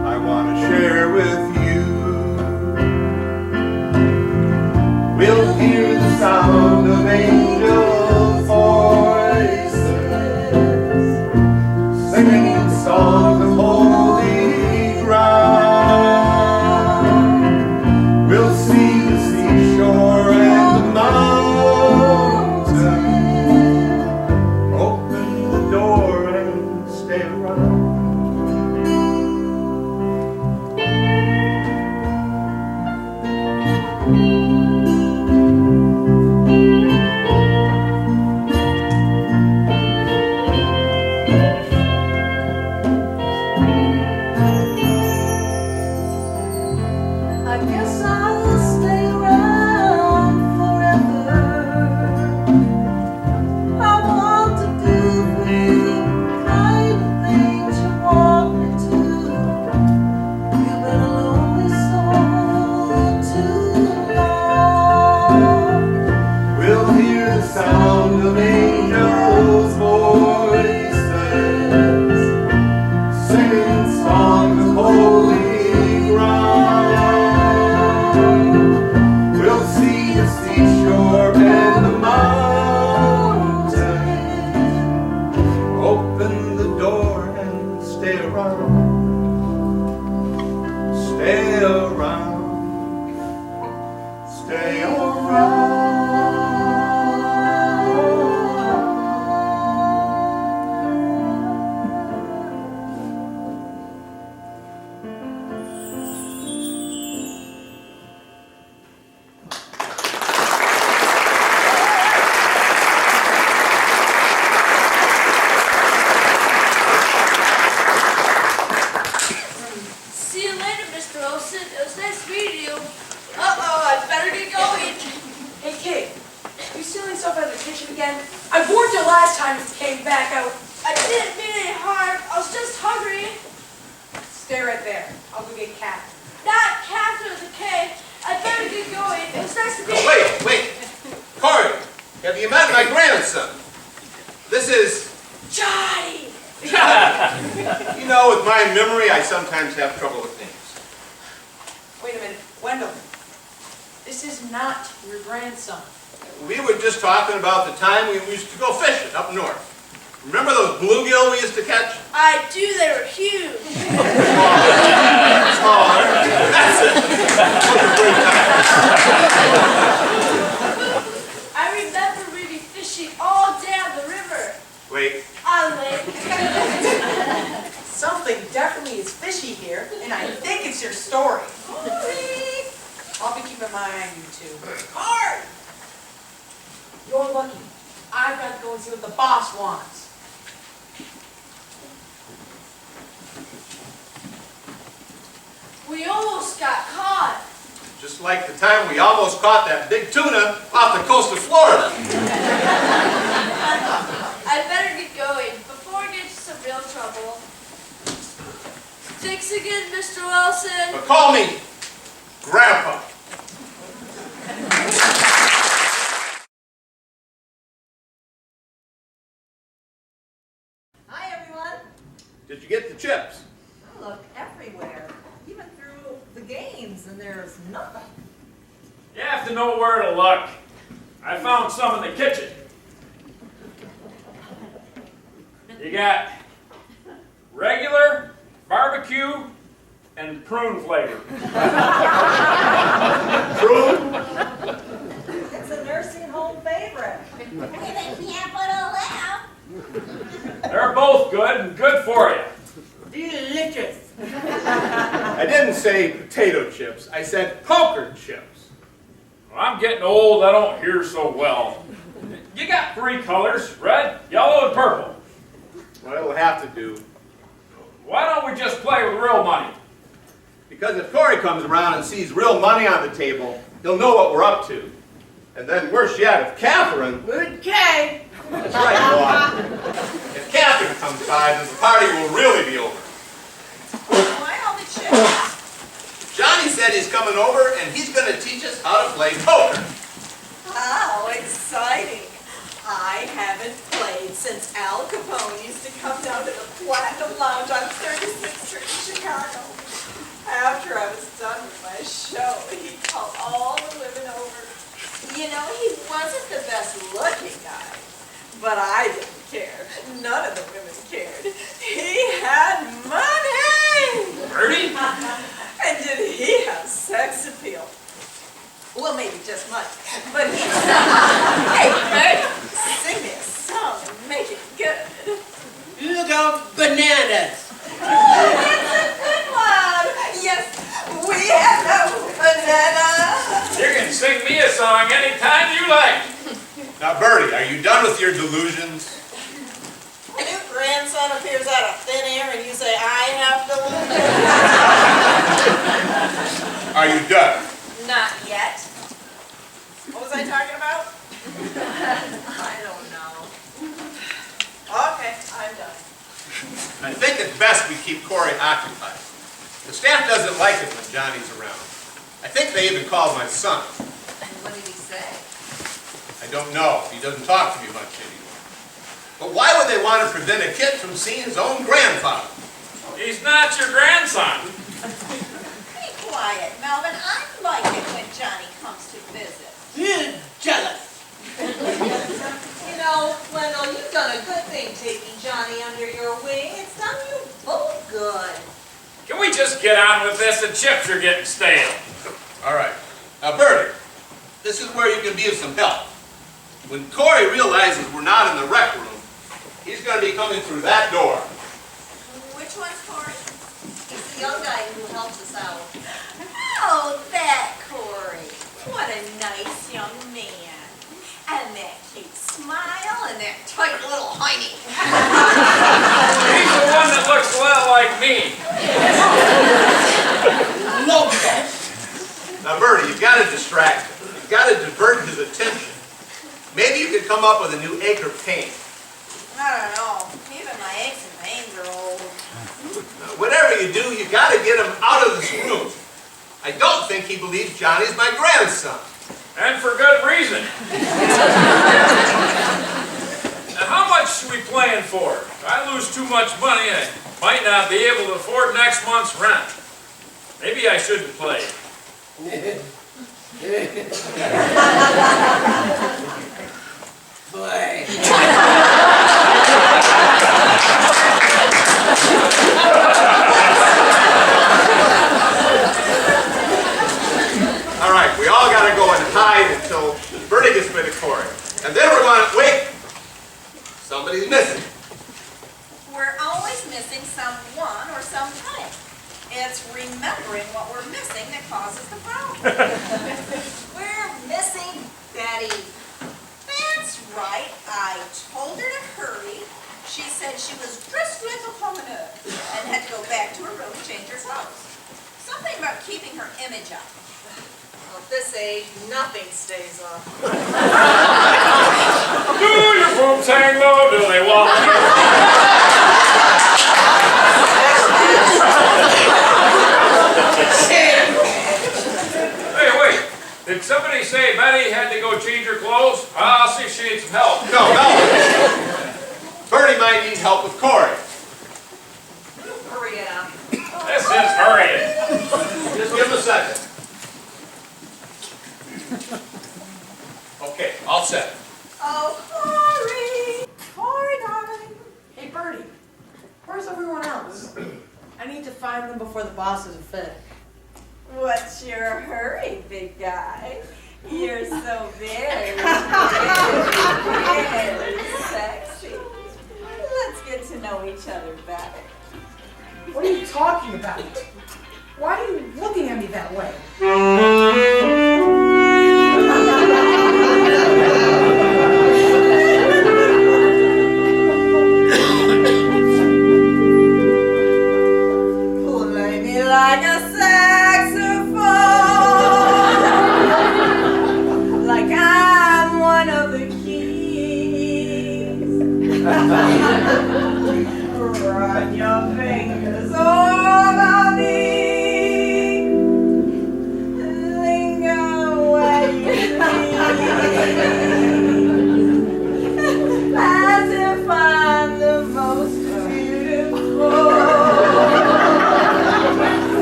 I want to share with you? We'll hear the sound of angels forever. You know, with my memory, I sometimes have trouble with names. Wait a minute, Wendell. This is not your grandson. We were just talking about the time we used to go fishing up north. Remember those bluegill we used to catch? I do, they were huge. Smaller. That's it. What a great time. I remember really fishing all down the river. Wait, On lake. Something definitely is fishy here, and I think it's your story. I'll be keeping my eye on you two. Hard! You're lucky. I've got to go and see what the boss wants. We almost got caught. just like the time we almost caught that big tuna off the coast of Florida. I better get going before we get into some real trouble. Thanks again, Mr. Wilson. But call me Grandpa. Hi, everyone. Did you get the chips? I look everywhere, even through the games, and there's nothing. You have to know where to look. I found some in the kitchen. You got regular, barbecue, and prune flavor. Prune? It's a nursing home favorite. They can't put all that. They're both good and good for you. Delicious. I didn't say potato chips. I said poker chips. Well, I'm getting old, I don't hear so well. You got 3 colors, red, yellow, and purple. Well, it'll have to do. Why don't we just play with real money? Because if Corey comes around and sees real money on the table, he'll know what we're up to. And then worse yet, if Catherine... Okay. That's right, Bob. If Catherine comes by, then the party will really be over. Why all the chips? Johnny said he's coming over and he's going to teach us how to play poker. How exciting. I haven't played since Al Capone used to come down to the Platinum Lounge on 36th Street in Chicago. After I was done with my show, he called all the women over. You know, he wasn't the best looking guy, but I didn't care. None of the women cared. He had money! Bertie? And did he have sex appeal? Well, maybe just money. But he said, hey, Bert, sing me a song and make it good. Look out, bananas! Oh, that's a good one. Yes, we have no banana. You can sing me a song anytime you like. Now, Bertie, are you done with your delusions? When your grandson appears out of thin air and you say, I have delusions. Are you done? Not yet. What was I talking about? I don't know. Okay, I'm done. I think it's best we keep Corey occupied. The staff doesn't like it when Johnny's around. I think they even called my son. What did he say? I don't know. He doesn't talk to me much anymore. But why would they want to prevent a kid from seeing his own grandfather? He's not your grandson. Be quiet, Melvin. I like it when Johnny comes to visit. You're jealous. You know, Wendell, you've done a good thing taking Johnny under your wing. It's done you both good. Can we just get on with this? The chips are getting stale. All right. Now, Bertie, this is where you can be of some help. When Corey realizes we're not in the rec room, he's going to be coming through that door. Which one's Corey? He's the young guy who helps us out. Oh, that Corey. What a nice young man. And that cute smile and that tight little hiney. He's the one that looks a lot like me. Now, Bertie, you've got to distract him. You've got to divert his attention. Maybe you could come up with a new ache or pain. I don't know. Even my aches and pains are old. Now, whatever you do, you've got to get him out of this room. I don't think he believes Johnny's my grandson. And for good reason. Now, how much are we playing for? If I lose too much money, Might not be able to afford next month's rent. Maybe I shouldn't play. Boy. All right, we all got to go and hide until the verdict has been recorded. And then we're going to wait. Somebody's missing. We're always missing someone or something. It's remembering what we're missing that causes the problem. We're missing Betty. That's right. I told her to hurry. She said she was dressed like a commoner and had to go back to her room and change her clothes. Something about keeping her image up. Well, at this age, nothing stays up. Do your boobs hang low? Do they walk? Hey, wait. Did somebody say Betty had to go change her clothes? I'll see if she needs some help. No. Bertie might need help with Corey. Hurry it up. This is hurrying. Just give him a second. Okay, all set. Oh, Corey! Corey, darling. Hey, Bertie, where's everyone else? I need to find them before the bosses are fed. What's your hurry, big guy? You're so very, very sexy. Let's get to know each other better. What are you talking about? Why are you looking at me that way? Play me like a saxophone, like I'm one of the keys. Run your fingers over me, linger where you please, as if I'm the most beautiful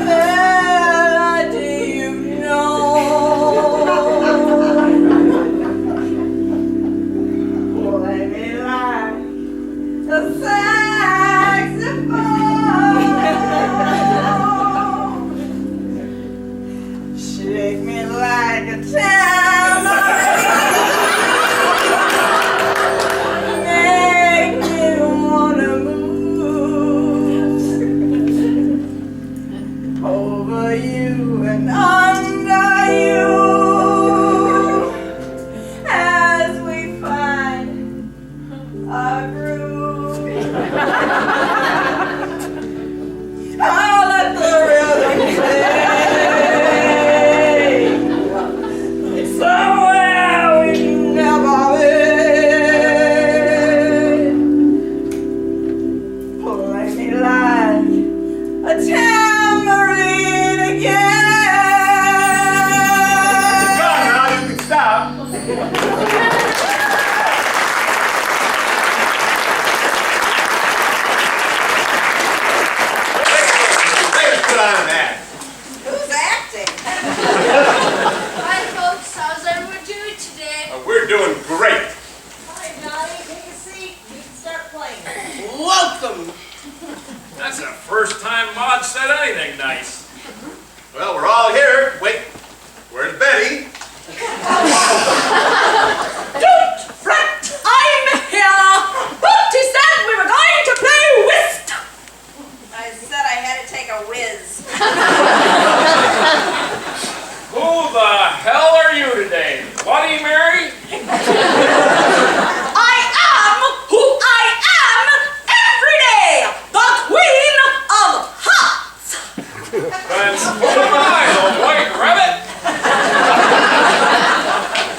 melody you've known. Play me like a saxophone. Shake me like a tambourine. Make me wanna move over you and under you as we find our groove. I'll let the rhythm play somewhere we've never been. Play me like a tambourine again. Done now, you can stop. Let's put on an act. Who's acting? Hi, folks. How's everyone doing today? We're doing great. Hi, Johnny, take a seat. You can start playing. Welcome. That's the first time Maud said anything nice. Well, we're all here. Wait, where's Betty? Don't fret, I'm here! Bertie said we were going to play whist! I said I had to take a whiz. Who the hell are you today? Bloody Mary? I am who I am every day! The Queen of Hearts! Then who am I, the White Rabbit?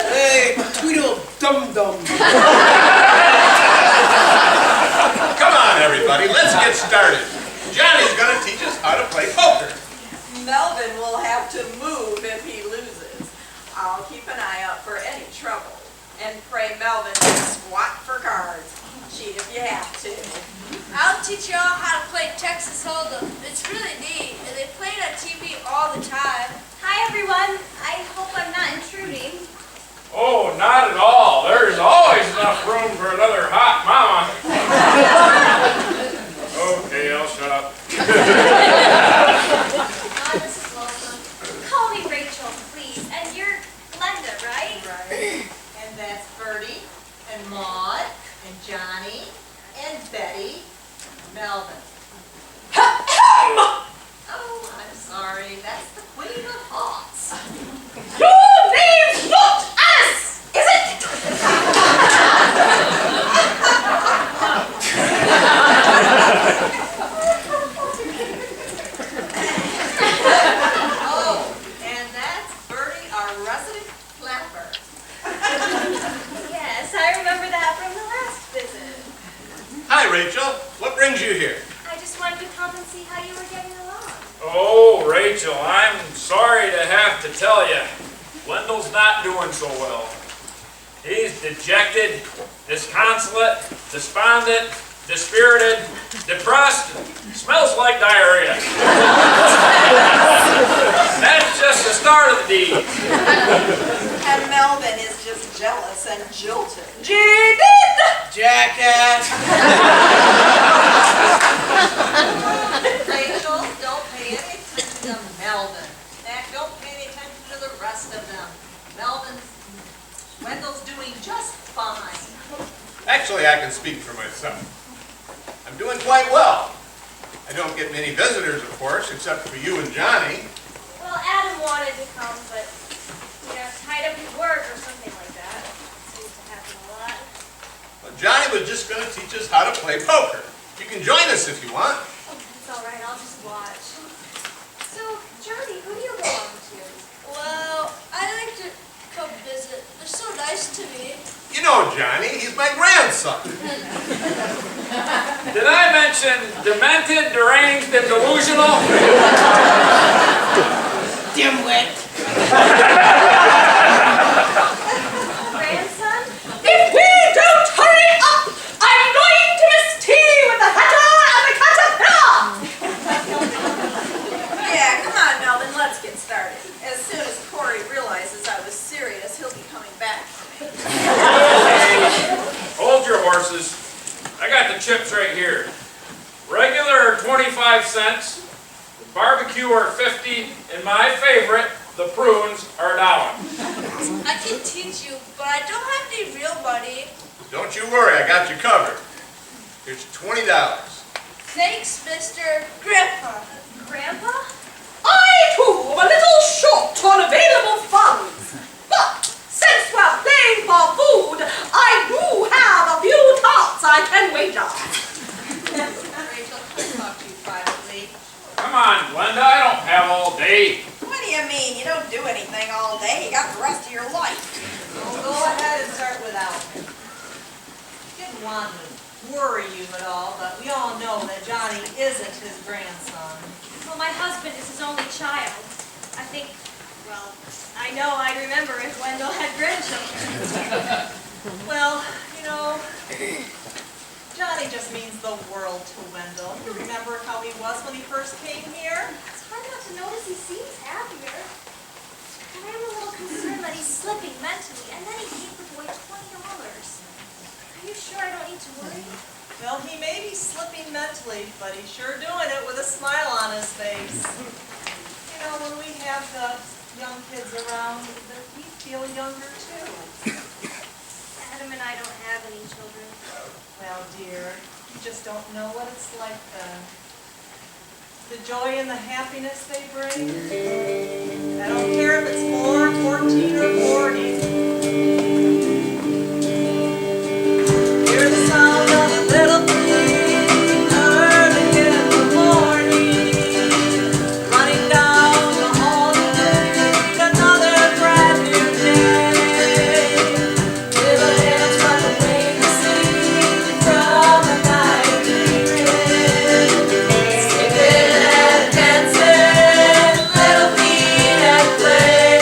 Hey, Tweedle Dum-Dum. Come on, everybody, let's get started. Johnny's going to teach us how to play poker. Melvin will have to move if he loses. I'll keep an eye out for any trouble. And pray Melvin to squat for cards. Cheat if you have to. I'll teach you all how to play Texas Hold'em. It's really neat, and they play it on TV all the time. Hi, everyone. I hope I'm not intruding. Oh, not at all. There's always enough room for another hot mama. Okay, I'll shut up. Mrs. Wilson, call me Rachel, please. And you're Glenda, right? Right. And that's Bertie, and Maud, and Johnny, and Betty, Melvin. Oh, I'm sorry. That's the Queen of Hearts. Your name's not Alice, is it? Oh, and that's Bertie, our resident flapper. Yes, I remember that from the last visit. Hi, Rachel. What brings you here? I just wanted to come and see how you were getting along. Oh, Rachel, I'm sorry to have to tell you, Wendell's not doing so well. He's dejected, disconsolate, despondent, dispirited, depressed, smells like diarrhea. That's just the start of the deed. And Melvin is just jealous and jilted. Jaded! Jackass. Rachel, don't pay any attention to Melvin. And don't pay any attention to the rest of them. Wendell's doing just fine. Actually, I can speak for myself. I'm doing quite well. I don't get many visitors, of course, except for you and Johnny. Well, Adam wanted to come, but, tied up his work or something like that. Seems to happen a lot. Well, Johnny was just going to teach us how to play poker. You can join us if you want. It's all right, I'll just watch. So, Johnny, who do you belong to? Well, I like to come visit. They're so nice to me. You know Johnny, he's my grandson. Did I mention demented, deranged, and delusional? Dimwit. Grandson? If we don't hurry up, I'm going to miss tea with the Hatter and the Caterpillar! Yeah, come on, Melvin, let's get started. As soon as Corey realizes I was serious, he'll be coming back for me. Hold your horses. I got the chips right here. Regular are 25 cents, barbecue are 50, and my favorite, the prunes, are $1. I can teach you, but I don't have any real money. Don't you worry, I got you covered. Here's $20. Thanks, Mr. Grandpa. Grandpa? I, too, am a little short on available funds. But since we're playing for food, I do have a few tots I can wager. Rachel, can I talk to you privately? Come on, Glenda, I don't have all day. What do you mean? You don't do anything all day. You got the rest of your life. Well, go ahead and start without me. Didn't want to worry you at all, but we all know that Johnny isn't his grandson. Well, my husband is his only child. I think, well, I know I'd remember if Wendell had grandchildren. Well, Johnny just means the world to Wendell. You remember how he was when he first came here? It's hard not to notice he seems happier. But I am a little concerned that he's slipping mentally, and then he gave the boy $20. Are you sure I don't need to worry? Well, he may be slipping mentally, but he's sure doing it with a smile on his face. When we have the young kids around, we feel younger too. Adam and I don't have any children. Well, dear, you just don't know what it's like then. The joy and the happiness they bring. I don't care if it's 4, 14, or 40. Hear the sound of a little feet early in the morning, running down the hallway, another brand new day. Little hands run away to sing from a night dreaming, skipping and dancing, little feet at play.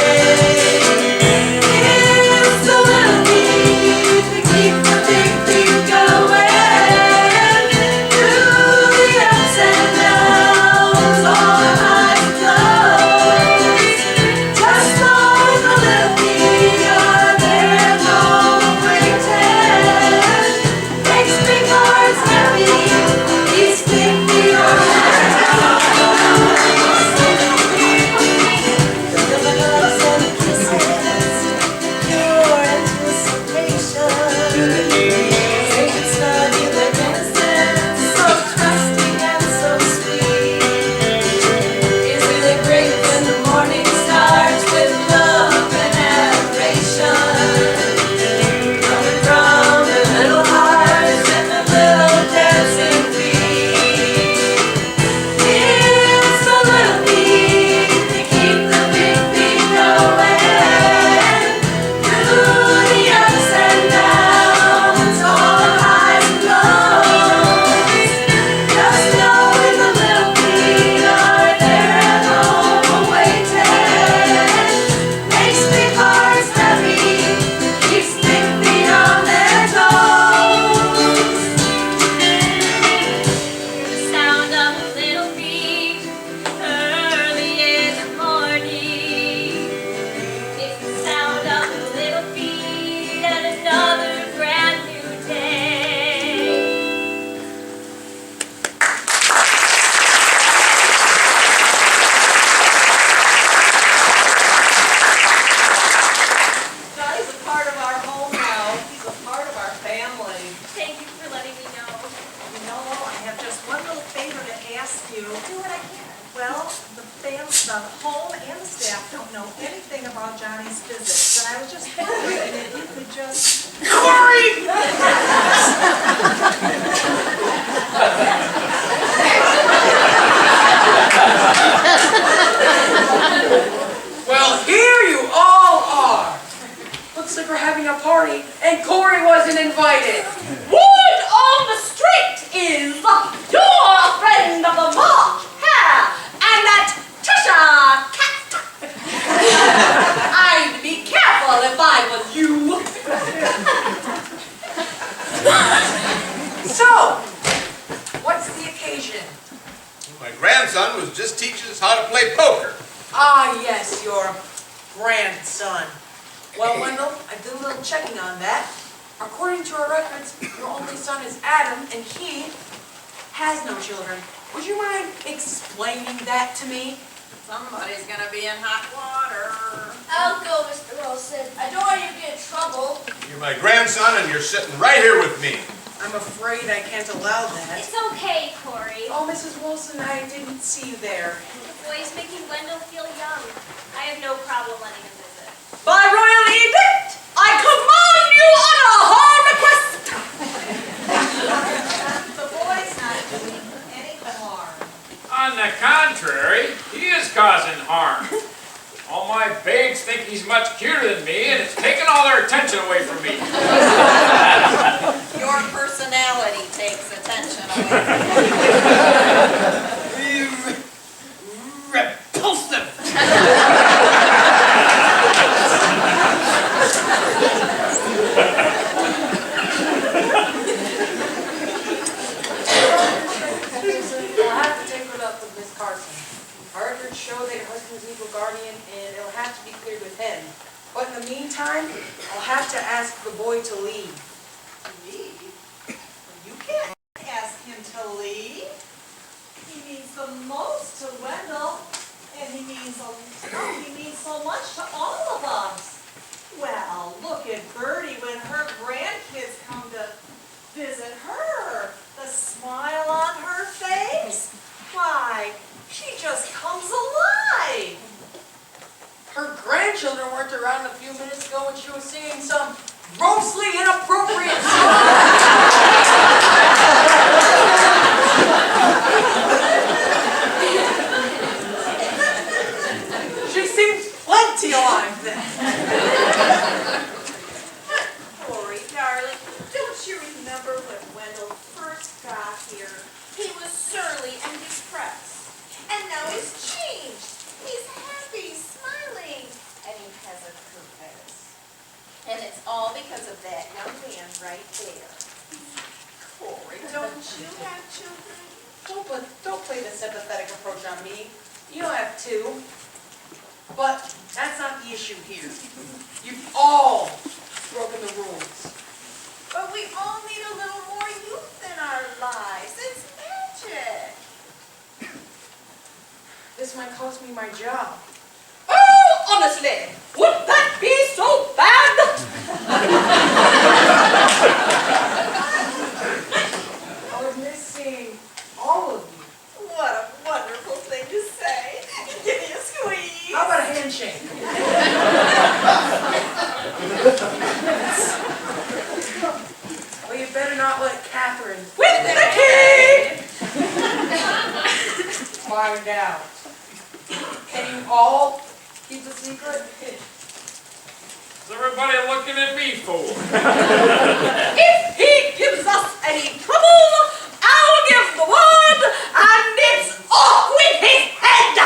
bless you. Do what I can. Well, the home and the staff don't know anything about Johnny's visits, and I was just wondering if you could just... Corey! Well, here you all are. Looks like we're having a party, and Corey wasn't invited. Word on the street is you're a friend of the March Hare and that Trisha cat. I'd be careful if I was you. So, what's the occasion? My grandson was just teaching us how to play poker. Ah, yes, your grandson. Well, Wendell, I did a little checking on that. According to our records, your only son is Adam, and he has no children. Would you mind explaining that to me? Somebody's gonna be in hot water. I'll go, Mr. Wilson. I don't want you to get in trouble. You're my grandson and you're sitting right here with me. I'm afraid I can't allow that. It's okay, Corey. Oh, Mrs. Wilson, I didn't see you there. The boy's making Wendell feel young. I have no problem letting him visit. By royal edict, I command you on a hard request. The boy's not doing any harm. On the contrary, he is causing harm. All my babes think he's much cuter than me, and it's taken all their attention away from me. Your personality takes attention away. Repulsive! I'll have to take it up with Miss Carson. I heard her show that her husband's legal guardian, and it'll have to be cleared with him. But in the meantime, I'll have to ask the boy to leave. Leave? You can't ask him to leave. He means the most to Wendell, and he means so much to all of us. Well, look at Bertie when her grandkids come to visit her. The smile on her face. Why, she just comes alive. Her grandchildren weren't around a few minutes ago when she was singing some grossly inappropriate song. She seems plenty alive then. Corey, darling, don't you remember when Wendell first got here? He was surly and depressed. And now he's changed. He's happy, smiling, and he has a purpose. And it's all because of that young man right there. Corey, don't you have children? Don't play the sympathetic approach on me. You don't have to. But that's not the issue here. You've all broken the rules. But we all need a little more youth in our lives. It's magic. This might cost me my job. Oh, honestly, would that be so bad? I would miss seeing all of you. What a wonderful thing to say. Give me a squeeze. How about a handshake? Well, you better not let Catherine With the key! find out. Can you all keep the secret? What's everybody looking at me for? If he gives us any trouble, I'll give the word, and it's off with his head!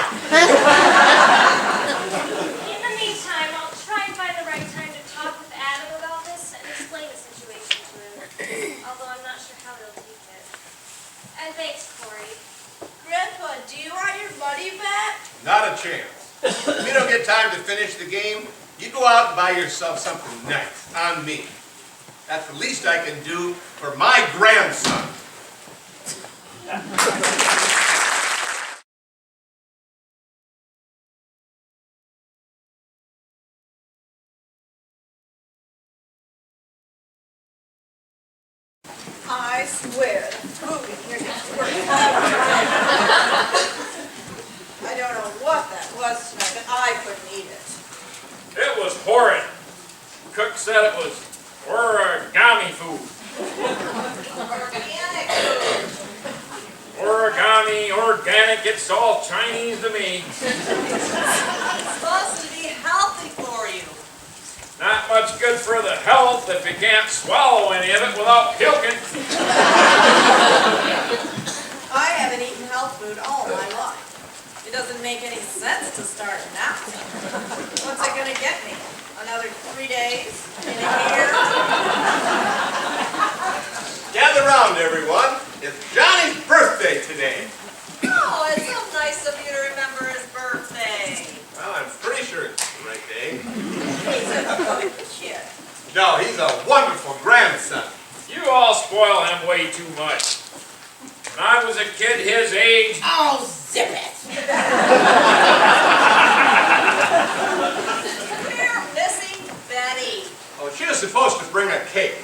In the meantime, I'll try and find the right time to talk with Adam about this and explain the situation to him. Although I'm not sure how he'll take it. And thanks, Corey. Grandpa, do you want your money back? Not a chance. If you don't get time to finish the game, you go out and buy yourself something nice on me. That's the least I can do for my grandson. I swear, the food in here is worth said it was origami food. Organic food. Origami, organic, it's all Chinese to me. It's supposed to be healthy for you. Not much good for the health if you can't swallow any of it without puking. I haven't eaten health food all my life. It doesn't make any sense to start now. What's it gonna get me? Another 3 days? In a year? Gather round, everyone. It's Johnny's birthday today. Oh, it's so nice of you to remember his birthday. Well, I'm pretty sure it's the right day. He's a good kid. No, he's a wonderful grandson. You all spoil him way too much. When I was a kid his age, Oh, zip it! We're missing Betty. Oh, she was supposed to bring a cake.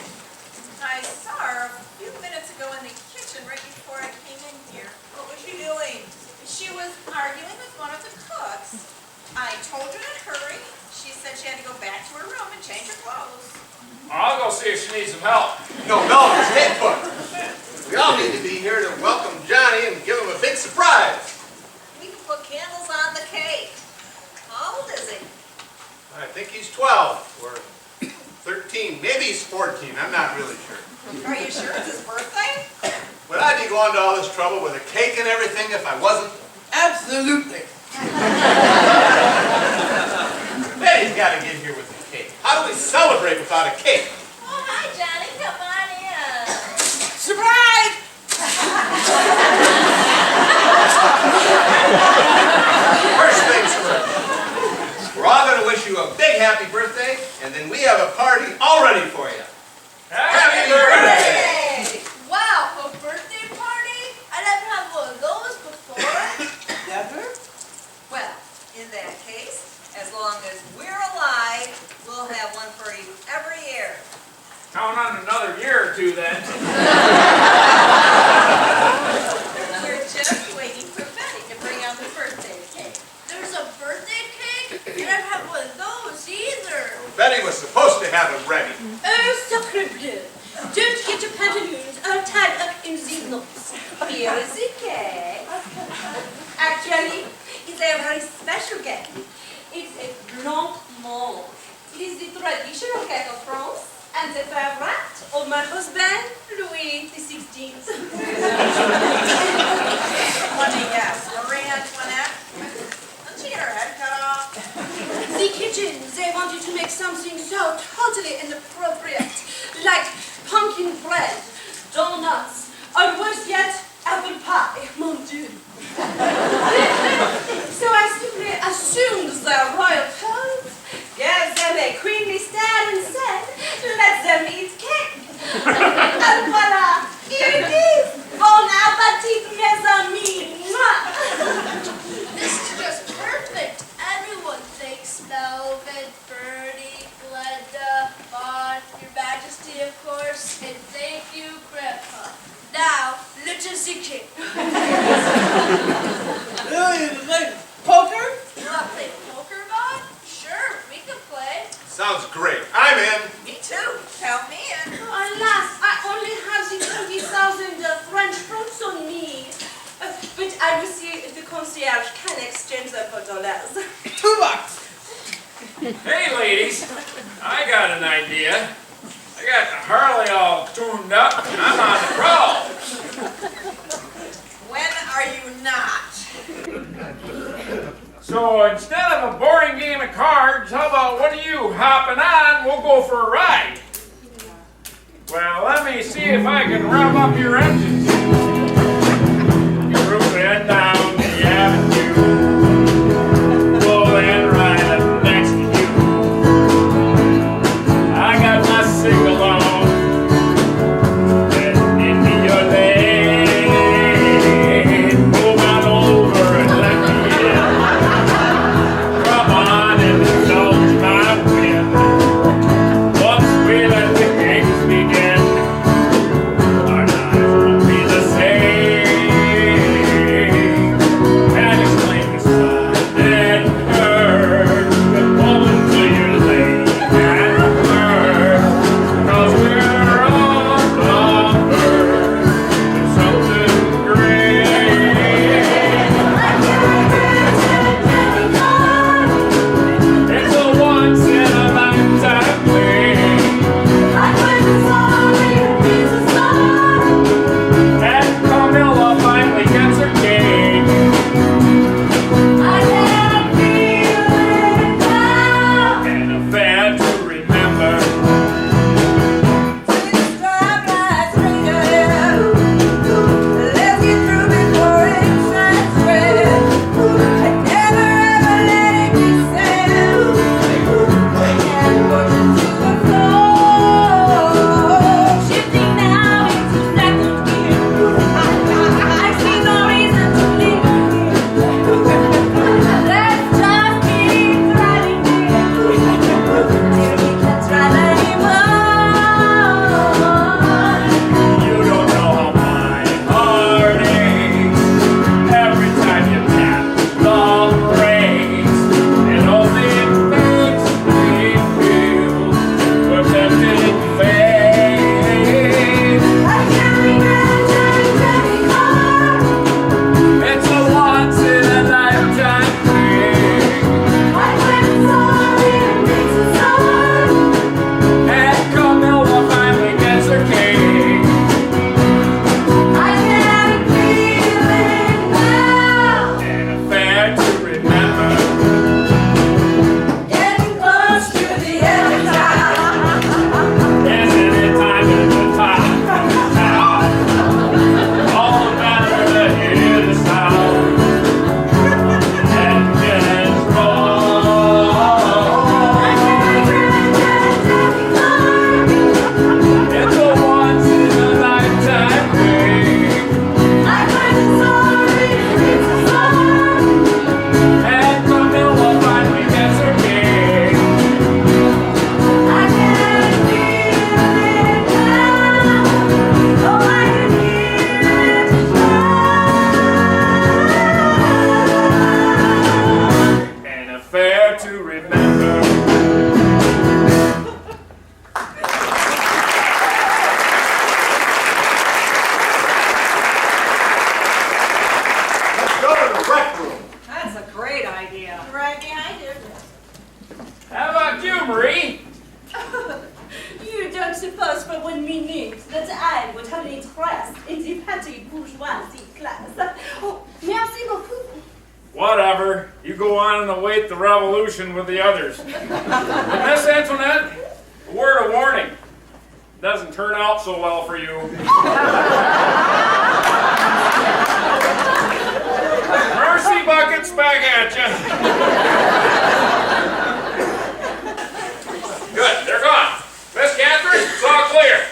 I saw her a few minutes ago in the kitchen right before I came in here. What was she doing? She was arguing with one of the cooks. I told her to hurry. She said she had to go back to her room and change her clothes. I'll go see if she needs some help. No, stay put. We all need to be here to welcome Johnny and give him a big surprise. We can put candles on the cake. How old is he? I think he's 12 or 13. Maybe he's 14. I'm not really sure. Are you sure it's his birthday? Would I be going to all this trouble with a cake and everything if I wasn't? Absolutely. Betty's got to get here with the cake. How do we celebrate without a cake? Oh, hi, Johnny. Come on in. Surprise! First things first. We're all going to wish you a big happy birthday, and then we have a party all ready for you. Happy birthday! Wow, a birthday party? I never had one of those before. Never? Well, in that case, as long as we're alive, we'll have one for you every year. Count on another year or two then. We're just waiting for Betty to bring out the birthday cake. There's a birthday cake? I never had one of those either. Betty was supposed to have it ready. Oh, sacre bleu. Don't get your pantaloons all tied up in these knots. Here is the cake. Actually, it's a very special cake. It's a blanc mange. It is the traditional cake of France and the favorite of my husband, Louis XVI. Let me guess, Marie Antoinette? Didn't she get her head cut off? The kitchen, they wanted to make something so totally inappropriate, like pumpkin bread, donuts, or worse yet, apple pie, mon Dieu. So I simply assumed their royal tones, gave them a queenly stare and said, let them eat cake. And voila, here it is. Bon appetit, mes amis. Mwah. This is just perfect. Everyone thanks Melvin, Bertie, Glenda, Vaughn, Your Majesty, of course, and thank you, Grandpa. Now, let's just see cake. Poker? You want to play poker, Vaughn? Sure, we can play. Sounds great. I'm in. Me too. Count me in. Alas, I only have the 20,000 French francs on me. But I will see if the concierge can exchange them for dollars. $2. Hey ladies, I got an idea. I got the Harley all tuned up and I'm on the roll. When are you not? So instead of a boring game of cards, how about one of you hopping on, we'll go for a ride. Well, let me see if I can rev up your engines. You're cruising down the avenue, pulling right up next to you. I got my single on, getting into your lane. Move on over and let me in. Come on and indulge my whim. Once we let the games begin, our lives will be great idea. Right behind you. How about you, Marie? You don't suppose for 1 minute that I would have an interest in the petty bourgeoisie class. Oh, merci beaucoup. Whatever. You go on and await the revolution with the others. But Miss Antoinette, a word of warning. Doesn't turn out so well for you. Mercy buckets back at you. Good, they're gone. Miss Catherine, it's all clear.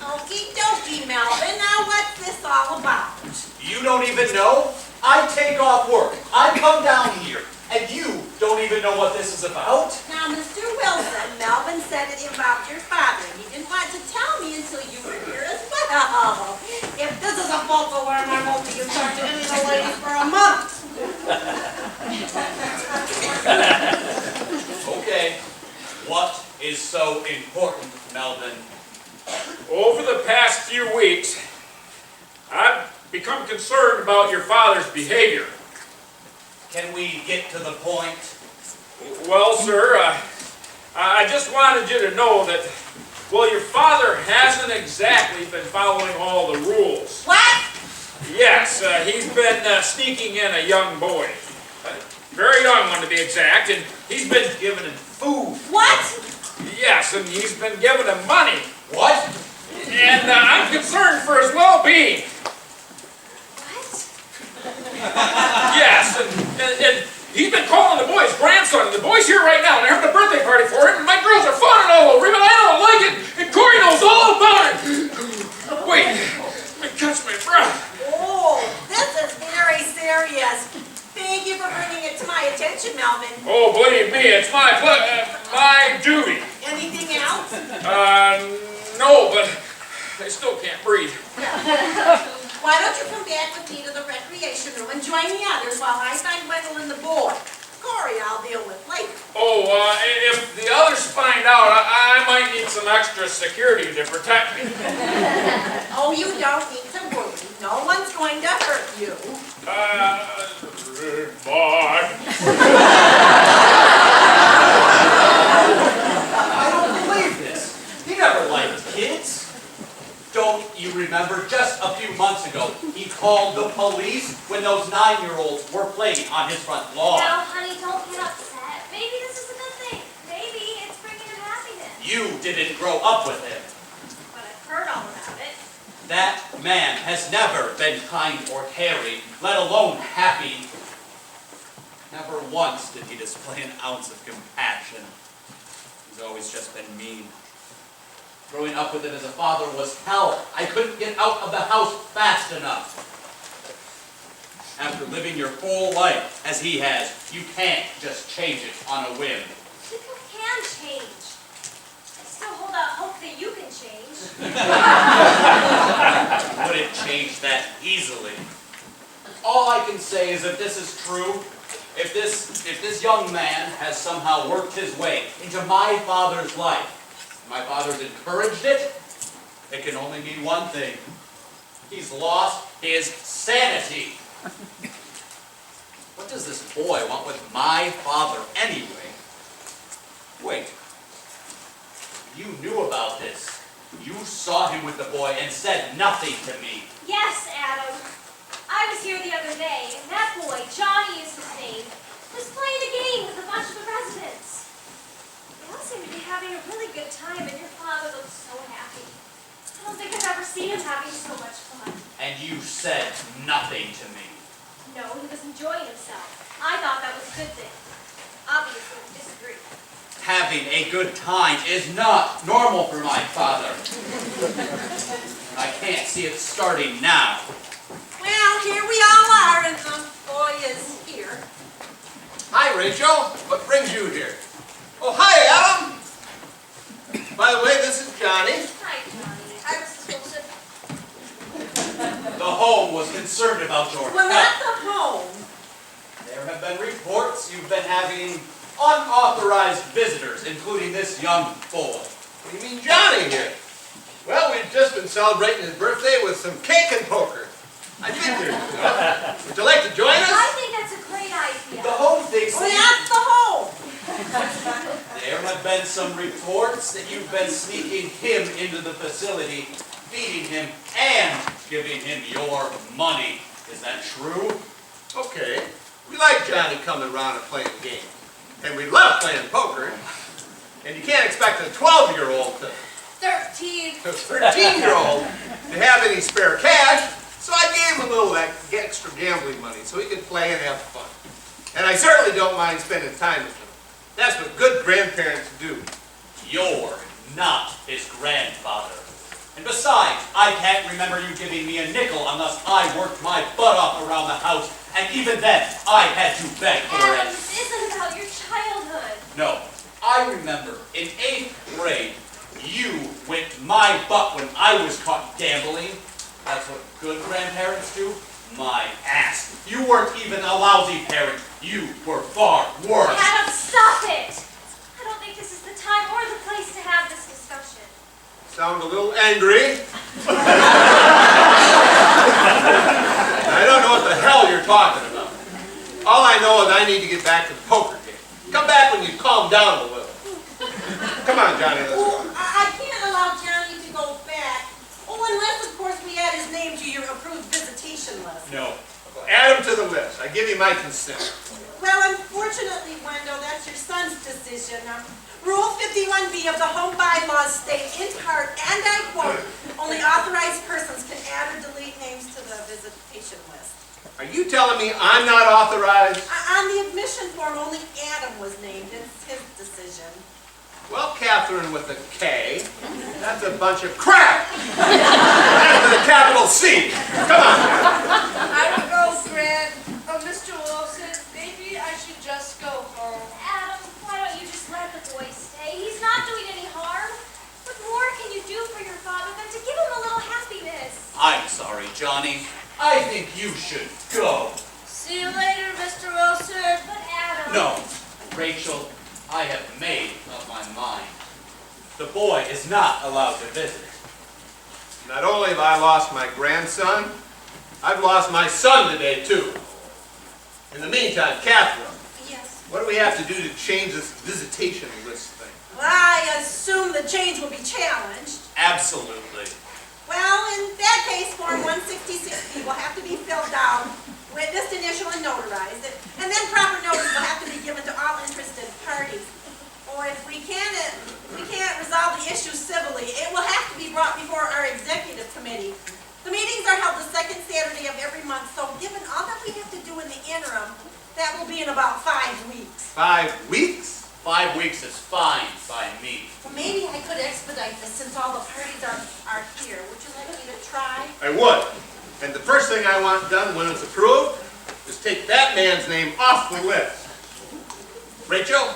Okie dokie, Melvin. Now what's this all about? You don't even know? I take off work. I come down here, and you don't even know what this is about? Now, Mr. Wilson, Melvin said it about your father. He didn't want to tell me until you were here as well. If this is a false alarm, I won't be in touch with any of the ladies for a month. Okay. What is so important, Melvin? Over the past few weeks, I've become concerned about your father's behavior. Can we get to the point? Well, sir, I just wanted you to know that, well, your father hasn't exactly been following all the rules. What? Yes, he's been sneaking in a young boy. Very young one to be exact, and he's been giving him food. What? Yes, and he's been giving him money. What? And I'm concerned for his well-being. Yes, and he's been calling the boy his grandson. The boy's here right now, and they're having a birthday party for him, and my girls are fawning all over him, and I don't like it, and Corey knows all about it. Wait, let me catch my breath. Oh, this is very serious. Thank you for bringing it to my attention, Melvin. Oh, believe me, it's my duty. Anything else? No, but I still can't breathe. Why don't you come back with me to the recreation room and join the others while I find Wendell and the boy? Corey I'll deal with later. Oh, if the others find out, I might need some extra security to protect me. Oh, you don't need to worry. No one's going to hurt you. Goodbye. I don't believe this. He never liked kids. Don't you remember just a few months ago, he called the police when those 9-year-olds were playing on his front lawn? Now, honey, don't get upset. Maybe this is a good thing. Maybe it's bringing him happiness. You didn't grow up with him. But I've heard all about it. That man has never been kind or caring, let alone happy. Never once did he display an ounce of compassion. He's always just been mean. Growing up with him as a father was hell. I couldn't get out of the house fast enough. After living your whole life as he has, you can't just change it on a whim. People can change. I still hold out hope that you can change. Wouldn't change that easily. All I can say is if this is true, if this young man has somehow worked his way into my father's life, my father's encouraged it, it can only mean one thing. He's lost his sanity. What does this boy want with my father anyway? Wait. You knew about this. You saw him with the boy and said nothing to me. Yes, Adam. I was here the other day, and that boy, Johnny is his name, was playing a game with a bunch of the residents. They all seem to be having a really good time, and your father looks so happy. I don't think I've ever seen him having so much fun. And you said nothing to me. No, he was enjoying himself. I thought that was a good thing. Obviously, we disagree. Having a good time is not normal for my father. I can't see it starting now. Well, here we all are, and the boy is here. Hi, Rachel. What brings you here? Oh, hi, Adam. By the way, this is Johnny. Hi, Johnny. Hi, Mrs. Wilson. The home was concerned about your Well, not health. the home. There have been reports you've been having unauthorized visitors, including this young boy. What do you mean Johnny here? Well, we've just been celebrating his birthday with some cake and poker. I figured, Would you like to join us? I think that's a some reports that you've been sneaking him into the facility, feeding him, and giving him your money. Is that true? Okay. We like Johnny coming around and playing games. And we love playing poker. And you can't expect a 12-year-old to 13. a 13-year-old to have any spare cash, so I gave him a little extra gambling money so he could play and have fun. And I certainly don't mind spending time with him. That's what good grandparents do. You're not his grandfather. And besides, I can't remember you giving me a nickel unless I worked my butt off around the house, and even then, I had to beg for Adam, it. this isn't about your childhood. No, I remember in 8th grade, you whipped my butt when I was caught gambling. That's what good grandparents do. My ass. You weren't even a lousy parent. You were far worse. Adam, stop it! I don't think this is the time or the place to have this discussion. Sound a little angry. I don't know what the hell you're talking about. All I know is I need to get back to the poker game. Come back when you calm down a little. Come on, Johnny, let's go. I can't allow Johnny to go back. Oh, unless, of course, we add his name to your approved visitation list. No. Add him to the list. I give you my consent. Well, unfortunately, Wendell, that's your son's decision. Rule 51B of the home bylaws state in part, and I quote, only authorized persons can add or delete names to the visitation list. Are you telling me I'm not authorized? On the admission form, only Adam was named. It's his decision. Well, Catherine with a K, that's a bunch of crap. That's with a capital C. Come on. I don't know, Gran. Mr. Wilson, maybe I should just go home. Adam, why don't you just let the boy stay? He's not doing any harm. What more can you do for your father than to give him a little happiness? I'm sorry, Johnny. I think you should go. See you later, Mr. Wilson. But Adam... No, Rachel, I have made up my mind. The boy is not allowed to visit. Not only have I lost my grandson, I've lost my son today, too. In the meantime, Catherine, Yes. what do we have to do to change this visitation list thing? Well, I assume the change will be challenged. Absolutely. Well, in that case, Form 166B will have to be filled out, witnessed, initialed, and notarized. And then proper notice will have to be given to all interested parties. Or if we can't resolve the issue civilly, it will have to be brought before our executive committee. The meetings are held the second Saturday of every month, so given all that we have to do in the interim, that will be in about 5 weeks. 5 weeks? 5 weeks is fine by me. Well, maybe I could expedite this since all the parties are here. Would you like me to try? I would. And the first thing I want done when it's approved is take that man's name off the list. Rachel,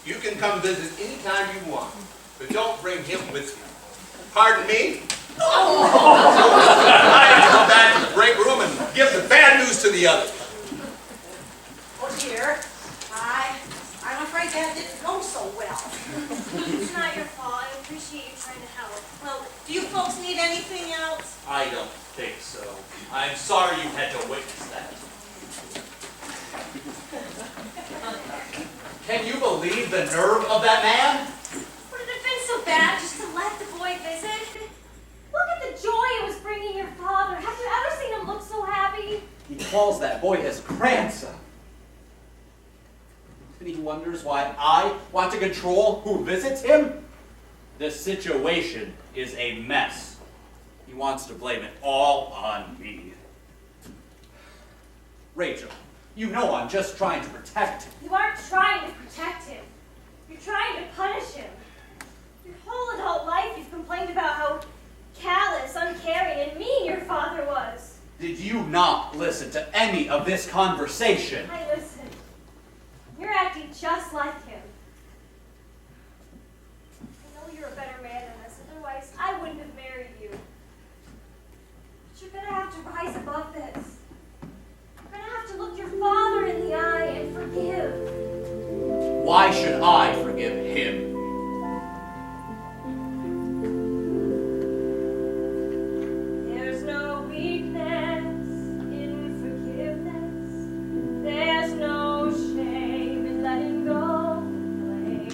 you can come visit anytime you want, but don't bring him with you. Pardon me? I have to go back to the break room and give the bad news to the others. Oh dear, I'm afraid that didn't go so well. It's not your fault. I appreciate you trying to help. Well, do you folks need anything else? I don't think so. I'm sorry you had to witness that. Can you believe the nerve of that man? Would it have been so bad just to let the boy visit? Look at the joy it was bringing your father. Have you ever seen him look so happy? He calls that boy his grandson. And he wonders why I want to control who visits him? This situation is a mess. He wants to blame it all on me. Rachel, you know I'm just trying to protect him. You aren't trying to protect him. You're trying to punish him. Your whole adult life you've complained about how callous, uncaring, and mean your father was. Did you not listen to any of this conversation? I listened. You're acting just like him. I know you're a better man than this, otherwise I wouldn't have married you. But you're gonna have to rise above this. You're gonna have to look your father in the eye and forgive. Why should I forgive him? There's no weakness in forgiveness. There's no shame in letting go of blame.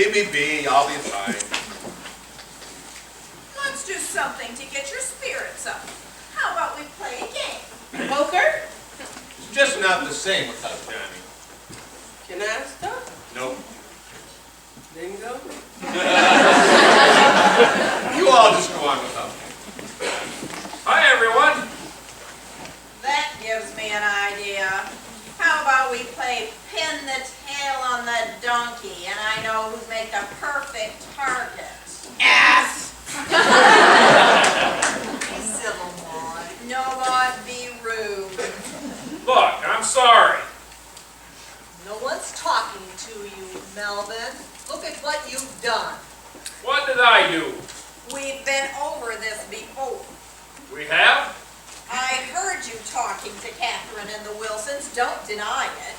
Leave me be, I'll be fine. Let's do something to get your spirits up. How about we play a game? Poker? It's just not the same without Johnny. Canasta? Nope. Bingo? You all just go on without me. Hi, everyone. That gives me an idea. How about we play pin the tail on the donkey, and I know who'd make the perfect target. Ass! Be civil, Maud. No, Maud, be rude. Look, I'm sorry. No one's talking to you, Melvin. Look at what you've done. What did I do? We've been over this before. We have? I heard you talking to Catherine and the Wilsons. Don't deny it.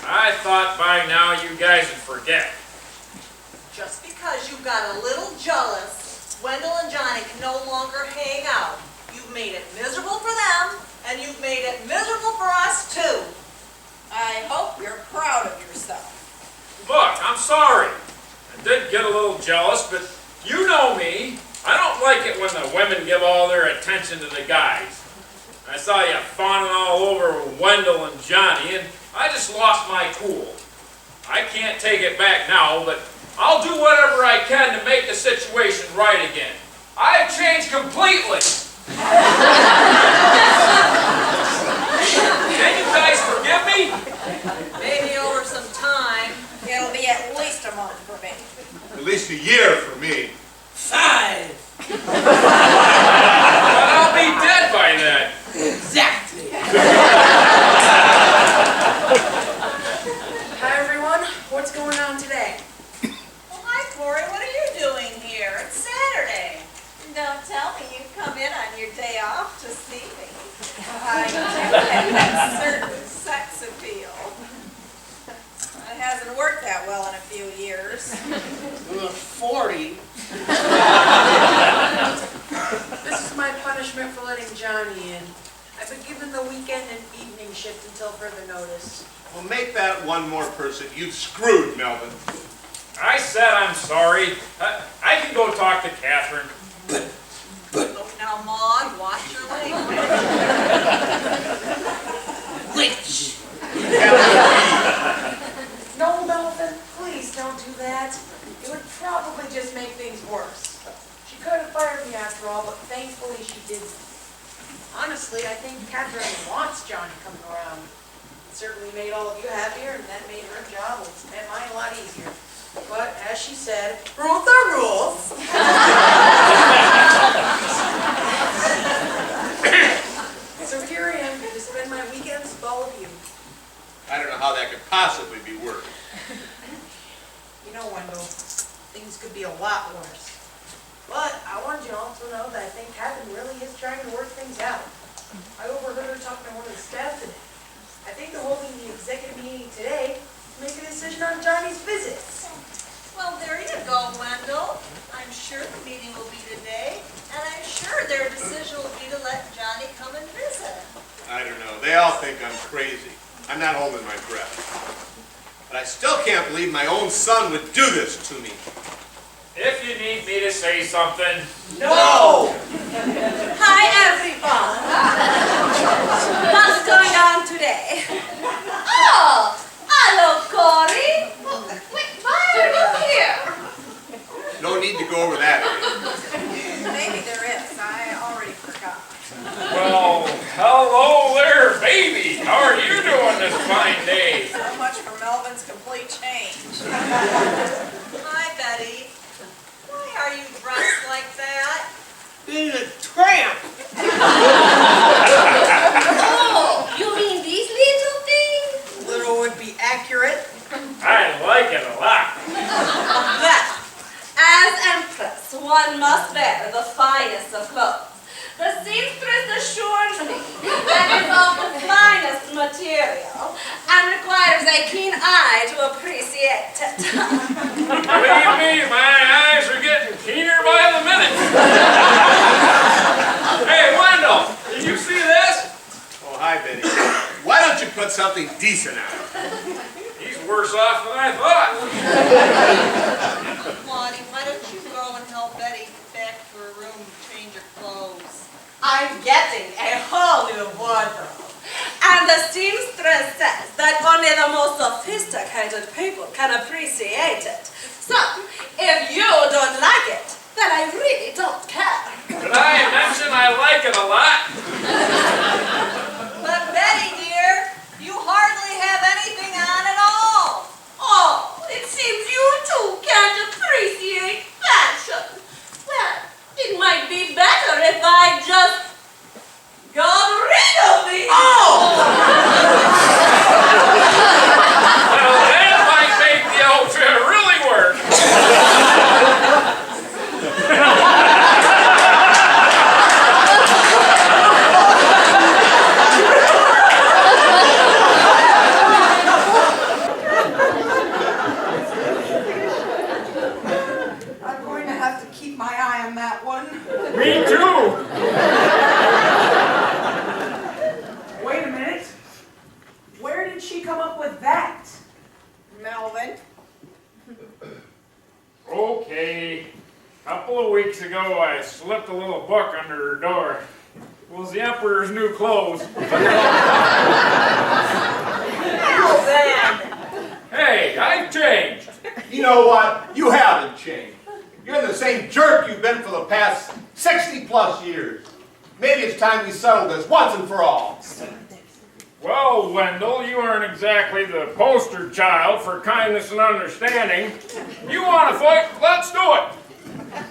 I thought by now you guys would forget. Just because you got a little jealous, Wendell and Johnny can no longer hang out. You've made it miserable for them, and you've made it miserable for us too. I hope you're proud of yourself. Look, I'm sorry. I did get a little jealous, but you know me. I don't like it when the women give all their attention to the guys. I saw you fawning all over Wendell and Johnny, and I just lost my cool. I can't take it back now, but I'll do whatever I can to make the situation right again. I've changed completely. Can you guys forgive me? Maybe over some time. It'll be at least a month for me. At least a year for me. 5. But I'll be dead by then. Exactly. Hi, everyone. What's going on today? Well, hi, Corey. What are you doing here? It's Saturday. Don't tell me you've come in on your day off to see me. I do have that certain sex appeal. It hasn't worked that well in a few years. 40. This is my punishment for letting Johnny in. I've been given the weekend and evening shift until further notice. Well, make that one more person. You've screwed, Melvin. I said I'm sorry. I can go talk to Catherine. Oh, now, Maud, watch your language. Witch. No, Melvin, please don't do that. It would probably just make things worse. She could have fired me after all, but thankfully she didn't. Honestly, I think Catherine wants Johnny coming around. It certainly made all of you happier, and that made her job and mine a lot easier. But as she said, rules are rules. So here I am to spend my weekends with all of you. I don't know how that could possibly be worse. You know, Wendell, things could be a lot worse. But I wanted you all to know that I think Catherine really is trying to work things out. I overheard her talking to one of the staff today. I think they're holding the executive meeting today to make a decision on Johnny's visit. Well, there you go, Wendell. I'm sure the meeting will be today, and I'm sure their decision will be to let Johnny come and visit. I don't know. They all think I'm crazy. I'm not holding my breath. But I still can't believe my own son would do this to me. If you need me to say something. No! Hi, everyone. What's going on today? Oh, hello, Corey. Wait, why are you here? No need to go over that. Maybe there is. I already forgot. Well, hello there, baby. How are you doing this fine day? So much for Melvin's complete change. Hi, Betty. Why are you dressed like that? Being a tramp. Oh, you mean these little things? Little would be accurate. I like it a lot. Well, as Empress, one must wear the finest of clothes. The seamstress assures me that it's of the finest material and requires a keen eye to appreciate it. Believe me, my eyes are getting keener by the minute. Hey, Wendell, did you see this? Oh, hi, Betty. Why don't you put something decent on? He's worse off than I thought. Lottie, why don't you go and help Betty get back to her room to change her clothes? I'm getting a whole new wardrobe. And the seamstress says that only the most sophisticated people can appreciate it. So, if you don't like it, then I really don't care. Did I mention I like it a lot? But Betty, dear, you hardly have anything on at all. Oh, it seems you too can't appreciate fashion. Well, it might be better if I just got rid of it. Well, that might make the outfit really work. I'm going to have to keep my eye on that one. Me too. Wait a minute. Where did she come up with that? Melvin? Okay. A couple of weeks ago, I slipped a little book under her door. It was the Emperor's new clothes. Melvin! Hey, I've changed. You know what? You haven't changed. You're the same jerk you've been for the past 60 plus years. Maybe it's time we settle this once and for all. Well, Wendell, you aren't exactly the poster child for kindness and understanding. You want to fight? Let's do it.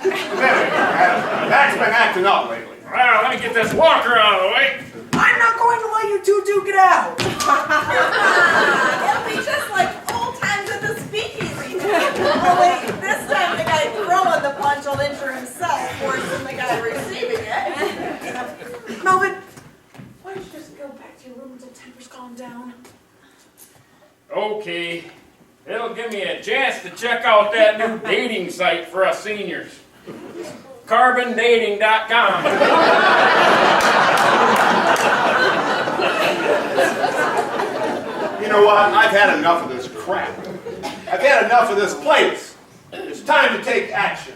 That's been acting up lately. Well, let me get this walker out of the way. I'm not going to let you two duke it out. It'll be just like old times at the speakeasy. Only this time the guy throwing the punch will injure himself worse than the guy receiving it. Melvin, why don't you just go back to your room until tempers calm down? Okay. It'll give me a chance to check out that new dating site for us seniors. CarbonDating.com. You know what? I've had enough of this crap. I've had enough of this place. It's time to take action.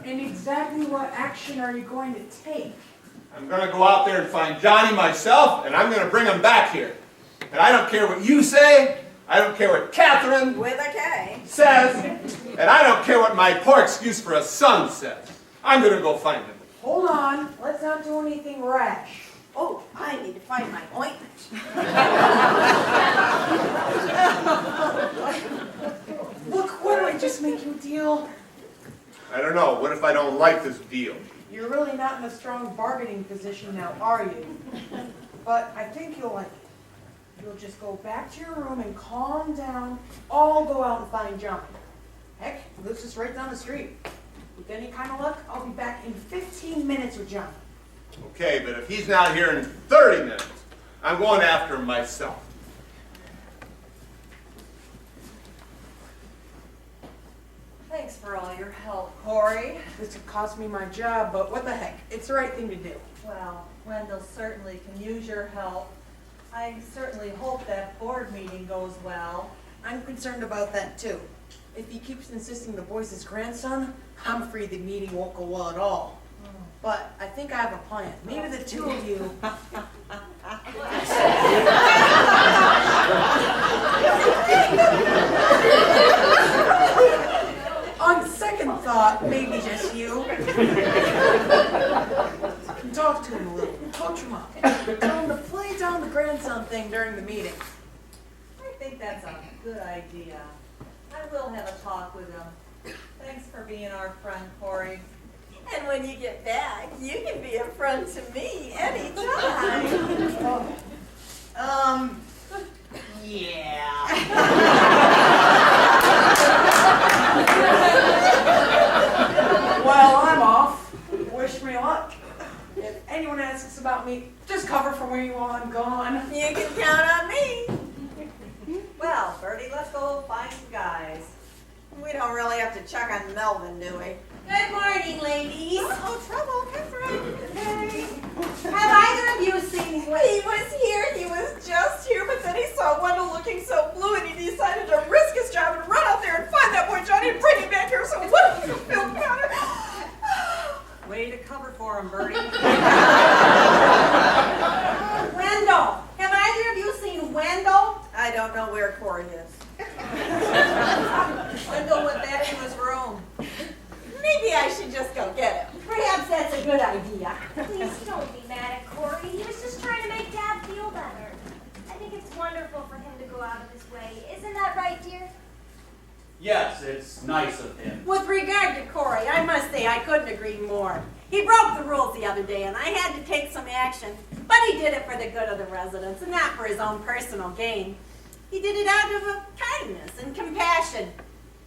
And exactly what action are you going to take? I'm going to go out there and find Johnny myself, and I'm going to bring him back here. And I don't care what you say. I don't care what Catherine With a K. says. And I don't care what my poor excuse for a son says. I'm going to go find him. Hold on, let's not do anything rash. Oh, I need to find my ointment. Look, what do I just make you a deal? I don't know. What if I don't like this deal? You're really not in a strong bargaining position now, are you? But I think you'll like it. You'll just go back to your room and calm down. I'll go out and find John. Heck, he lives just right down the street. With any kind of luck, I'll be back in 15 minutes with John. Okay, but if he's not here in 30 minutes, I'm going after him myself. Thanks for all your help, Corey. This could cost me my job, but what the heck? It's the right thing to do. Well, Wendell certainly can use your help. I certainly hope that board meeting goes well. I'm concerned about that too. If he keeps insisting the boy's his grandson, I'm afraid the meeting won't go well at all. But I think I have a plan. Maybe the two of you. On second thought, maybe just you. Talk to him a little. Coach him up. Tell him to play down the grandson thing during the meeting. I think that's a good idea. I will have a talk with him. Thanks for being our friend, Corey. And when you get back, you can be a friend to me anytime. Yeah. Well, I'm off. Wish me luck. If anyone asks about me, just cover for when I'm gone. You can count on me. Well, Bertie, let's go find some guys. We don't really have to check on Melvin, do we? Good morning, ladies. Oh, trouble, Catherine. Have either of you seen He was here. He was just here. Way to cover for him, Bertie. Wendell, have either of you seen Wendell? I don't know where Corey is. Wendell went back to his room. Maybe I should just go get him. Perhaps that's a good idea. Please don't be mad at Corey. He was just trying to make Dad feel better. I think it's wonderful for him to go out of his way. Isn't that right, dear? Yes, it's nice of him. With regard to Corey, I must say I couldn't agree more. He broke the rules the other day, and I had to take some action. But he did it for the good of the residents, and not for his own personal gain. He did it out of kindness and compassion.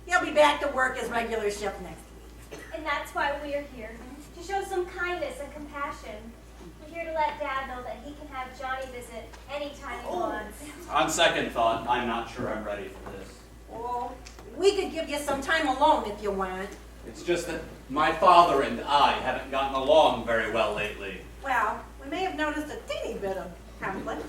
He'll be back to work his regular shift next week. And that's why we're here, to show some kindness and compassion. We're here to let Dad know that he can have Johnny visit anytime he wants. On second thought, I'm not sure I'm ready for this. Oh, we could give you some time alone if you want. It's just that my father and I haven't gotten along very well lately. Well, we may have noticed a teeny bit of conflict.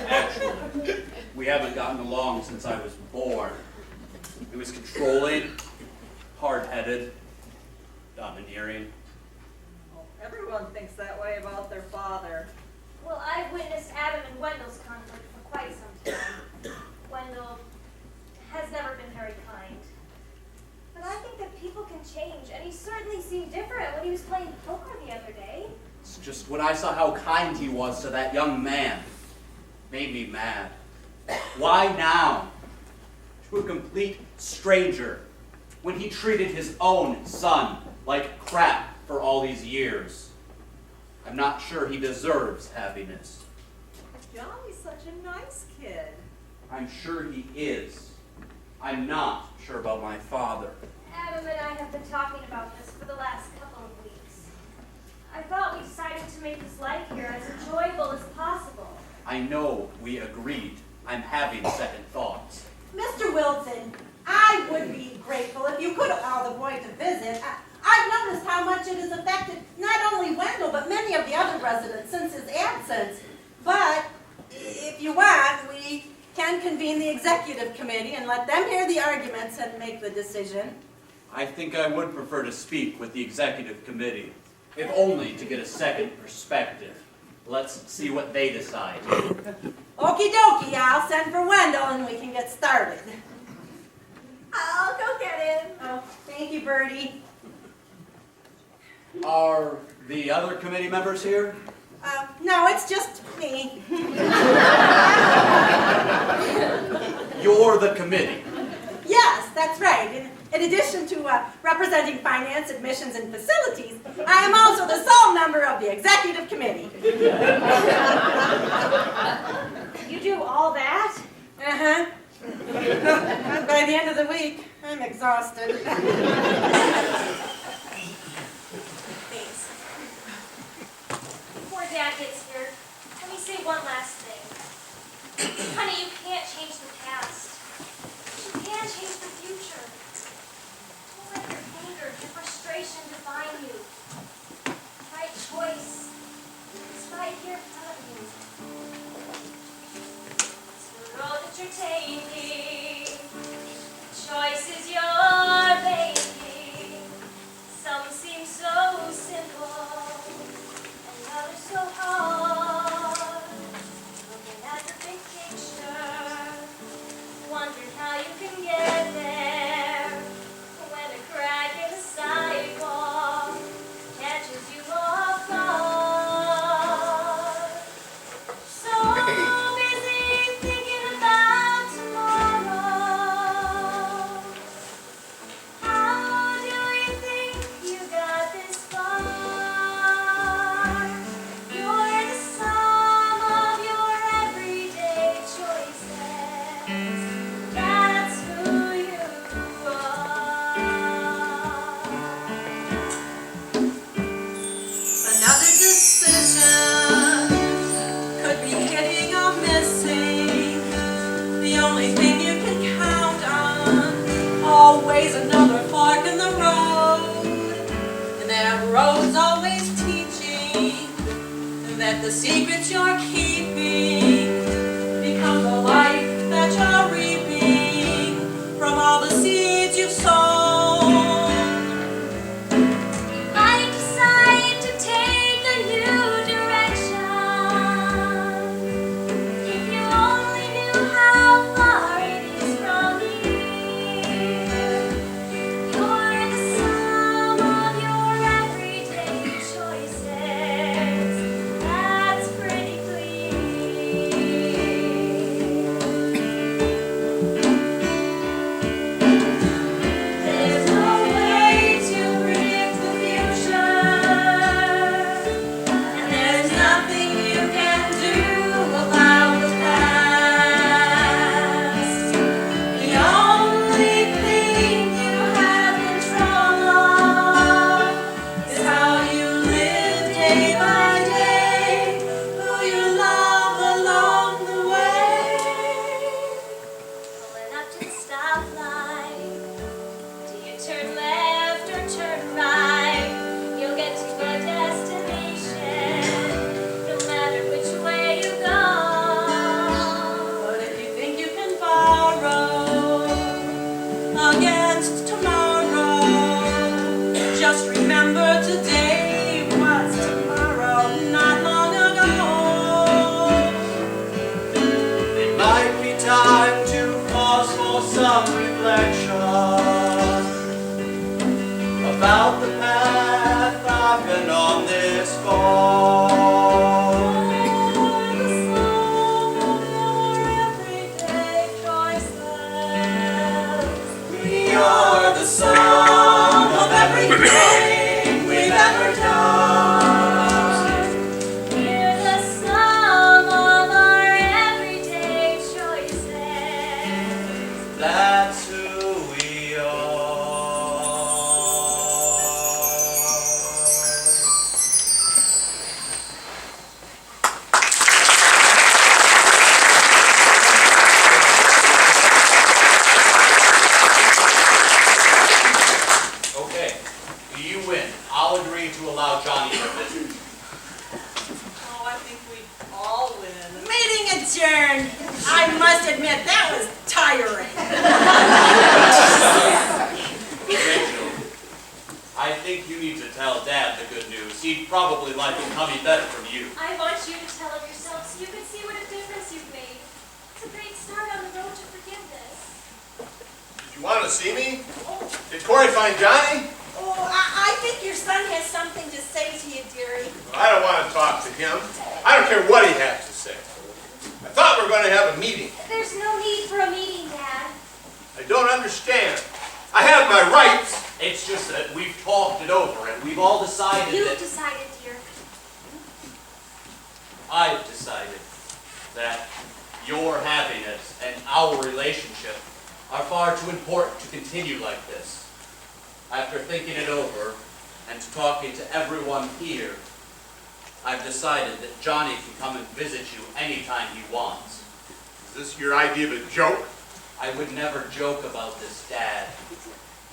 Actually, we haven't gotten along since I was born. He was controlling, hard-headed, domineering. Well, everyone thinks that way about their father. Well, I've witnessed Adam and Wendell's conflict for quite some time. Wendell has never been very kind. But I think that people can change, and he certainly seemed different when he was playing poker the other day. It's just when I saw how kind he was to that young man, made me mad. Why now? To a complete stranger, when he treated his own son like crap for all these years. I'm not sure he deserves happiness. Johnny's such a nice kid. I'm sure he is. I'm not sure about my father. Adam and I have been talking about this for the last couple of weeks. I thought we decided to make his life here as enjoyable as possible. I know we agreed. I'm having second thoughts. Mr. Wilson, I would be grateful if you could allow the boy to visit. I've noticed how much it has affected not only Wendell, but many of the other residents since his absence. But if you want, we can convene the executive committee and let them hear the arguments and make the decision. I think I would prefer to speak with the executive committee, if only to get a second perspective. Let's see what they decide. Okie dokie, I'll send for Wendell and we can get started. I'll go get him. Oh, thank you, Bertie. Are the other committee members here? No, it's just me. You're the committee. Yes, that's right. In addition to representing finance, admissions, and facilities, I am also the sole member of the executive committee. You do all that? Uh-huh. By the end of the week, I'm exhausted. Thanks. Before Dad gets here, let me say one last thing. Honey, you can't change the past. You can change the future. Don't let your anger, your frustration define you. Right choice is right here in front of you. It's the road that you're taking. The choice is your making. Some seem so simple, and others so hard. Looking at the big picture, wondering how you can get there. When a crack in the sidewalk catches you off guard. So busy thinking about tomorrow. How do you think you got this far? You're the sum of your everyday choices. That's who you are. Another decision could be hitting or missing. The only thing you can count on, always another fork in the road. And that road's always teaching that the secrets you're keeping become the life that you're reaping from all the seeds you've sown. Just remember today was tomorrow, not long ago. It might be time to pause for some reflection about the path I've been on this fall. We are the sum of everything we've ever done. We're the sum of our everyday choices. That's who we are. Okay, you win. I'll agree to allow Johnny to visit. Oh, I think we all win. Meeting adjourned. I must admit, that was tiring. Rachel, I think you need to tell Dad the good news. He'd probably like it coming better from you. I want you to tell him yourself so you can see what a difference you've made. It's a great start on the road to forgiveness. Did you want to see me? Did Corey find Johnny? Oh, I think your son has something to say to you, dearie. I don't want to talk to him. I don't care what he has to say. I thought we were going to have a meeting. There's no need for a meeting, Dad. I don't understand. I have my rights. It's just that we've talked it over and we've all decided You've that... decided, dear. I've decided that your happiness and our relationship are far too important to continue like this. After thinking it over and talking to everyone here, I've decided that Johnny can come and visit you anytime he wants. Is this your idea of a joke? I would never joke about this, Dad.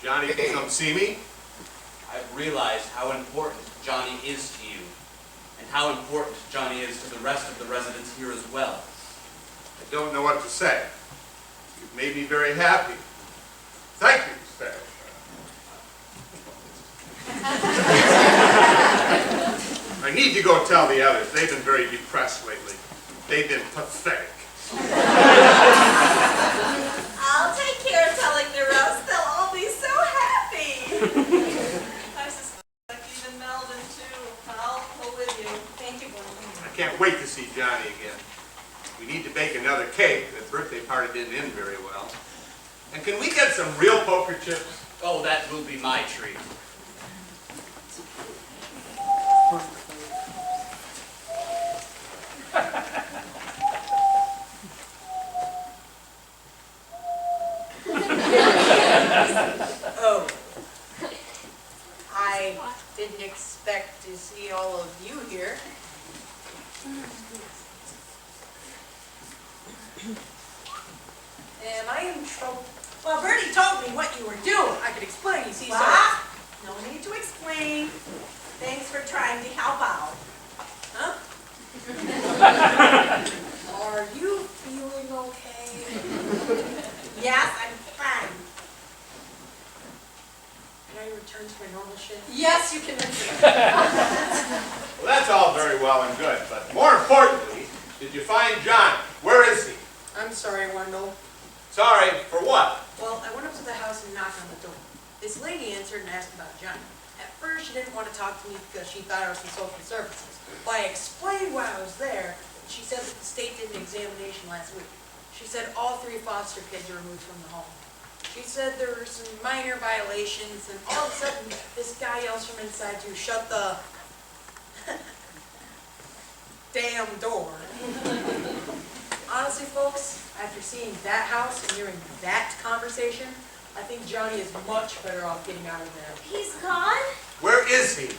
Johnny can come see me? I've realized how important Johnny is to you, and how important Johnny is to the rest of the residents here as well. I don't know what to say. You've made me very happy. Thank you, sir. I need to go tell the others. They've been very depressed lately. They've been pathetic. I'll take care of telling the rest. They'll all be so happy. I suspect even Melvin too. I'll go with you. Thank you, Gordon. I can't wait to see Johnny again. We need to bake another cake. That birthday party didn't end very well. And can we get some real poker chips? Oh, that will be my treat. Oh. I didn't expect to see all of you here. Am I in trouble? Well, Bertie told me what you were doing. I could explain, you see, What? so... No need to explain. Thanks for trying to help out. Huh? Are you feeling okay? Yes, I'm fine. Can I return to my normal shift? Yes, you can return. Well, that's all very well and good, but more importantly, did you find Johnny? Where is he? I'm sorry, Wendell. Sorry, for what? Well, I went up to the house and knocked on the door. This lady answered and asked about Johnny. At first, she didn't want to talk to me because she thought I was from social services. But I explained why I was there. She said that the state did an examination last week. She said all 3 foster kids were removed from the home. She said there were some minor violations, and all of a sudden, this guy yells from inside to shut the damn door. Honestly, folks, after seeing that house and hearing that conversation, I think Johnny is much better off getting out of there. He's gone? Where is he?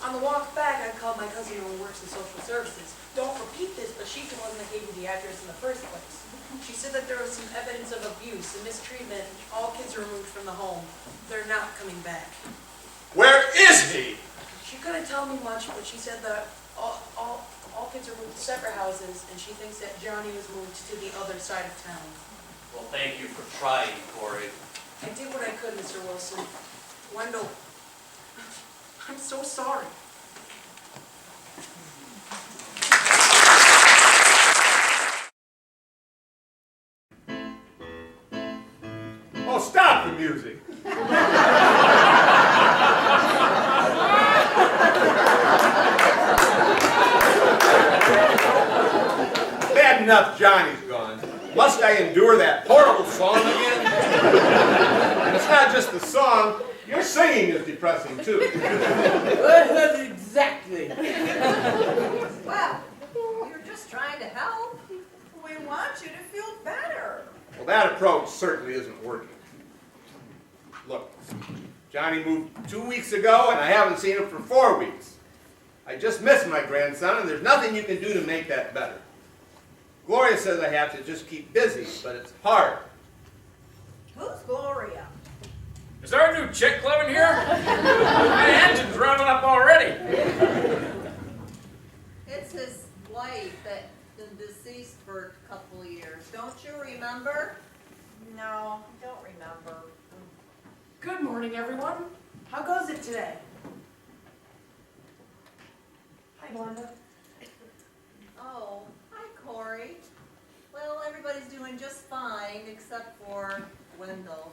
On the walk back, I called my cousin who works in social services. Don't repeat this, but she's the one that gave me the address in the first place. She said that there was some evidence of abuse and mistreatment. All kids are removed from the home. They're not coming back. Where is he? She couldn't tell me much, but she said that all kids are moved to separate houses, and she thinks that Johnny was moved to the other side of town. Well, thank you for trying, Corey. I did what I could, Mr. Wilson. Wendell, I'm so sorry. Oh, stop the music. Bad enough Johnny's gone. Must I endure that horrible song again? And it's not just the song, your singing is depressing too. Exactly. Well, you're just trying to help. We want you to feel better. Well, that approach certainly isn't working. Look, Johnny moved 2 weeks ago and I haven't seen him for 4 weeks. I just miss my grandson and there's nothing you can do to make that better. Gloria says I have to just keep busy, but it's hard. Who's Gloria? Is there a new chick living here? My engine's revving up already. It's his wife that's been deceased for a couple of years. Don't you remember? No, don't remember. Good morning, everyone. How goes it today? Hi, Glenda. Oh, hi, Corey. Well, everybody's doing just fine except for Wendell.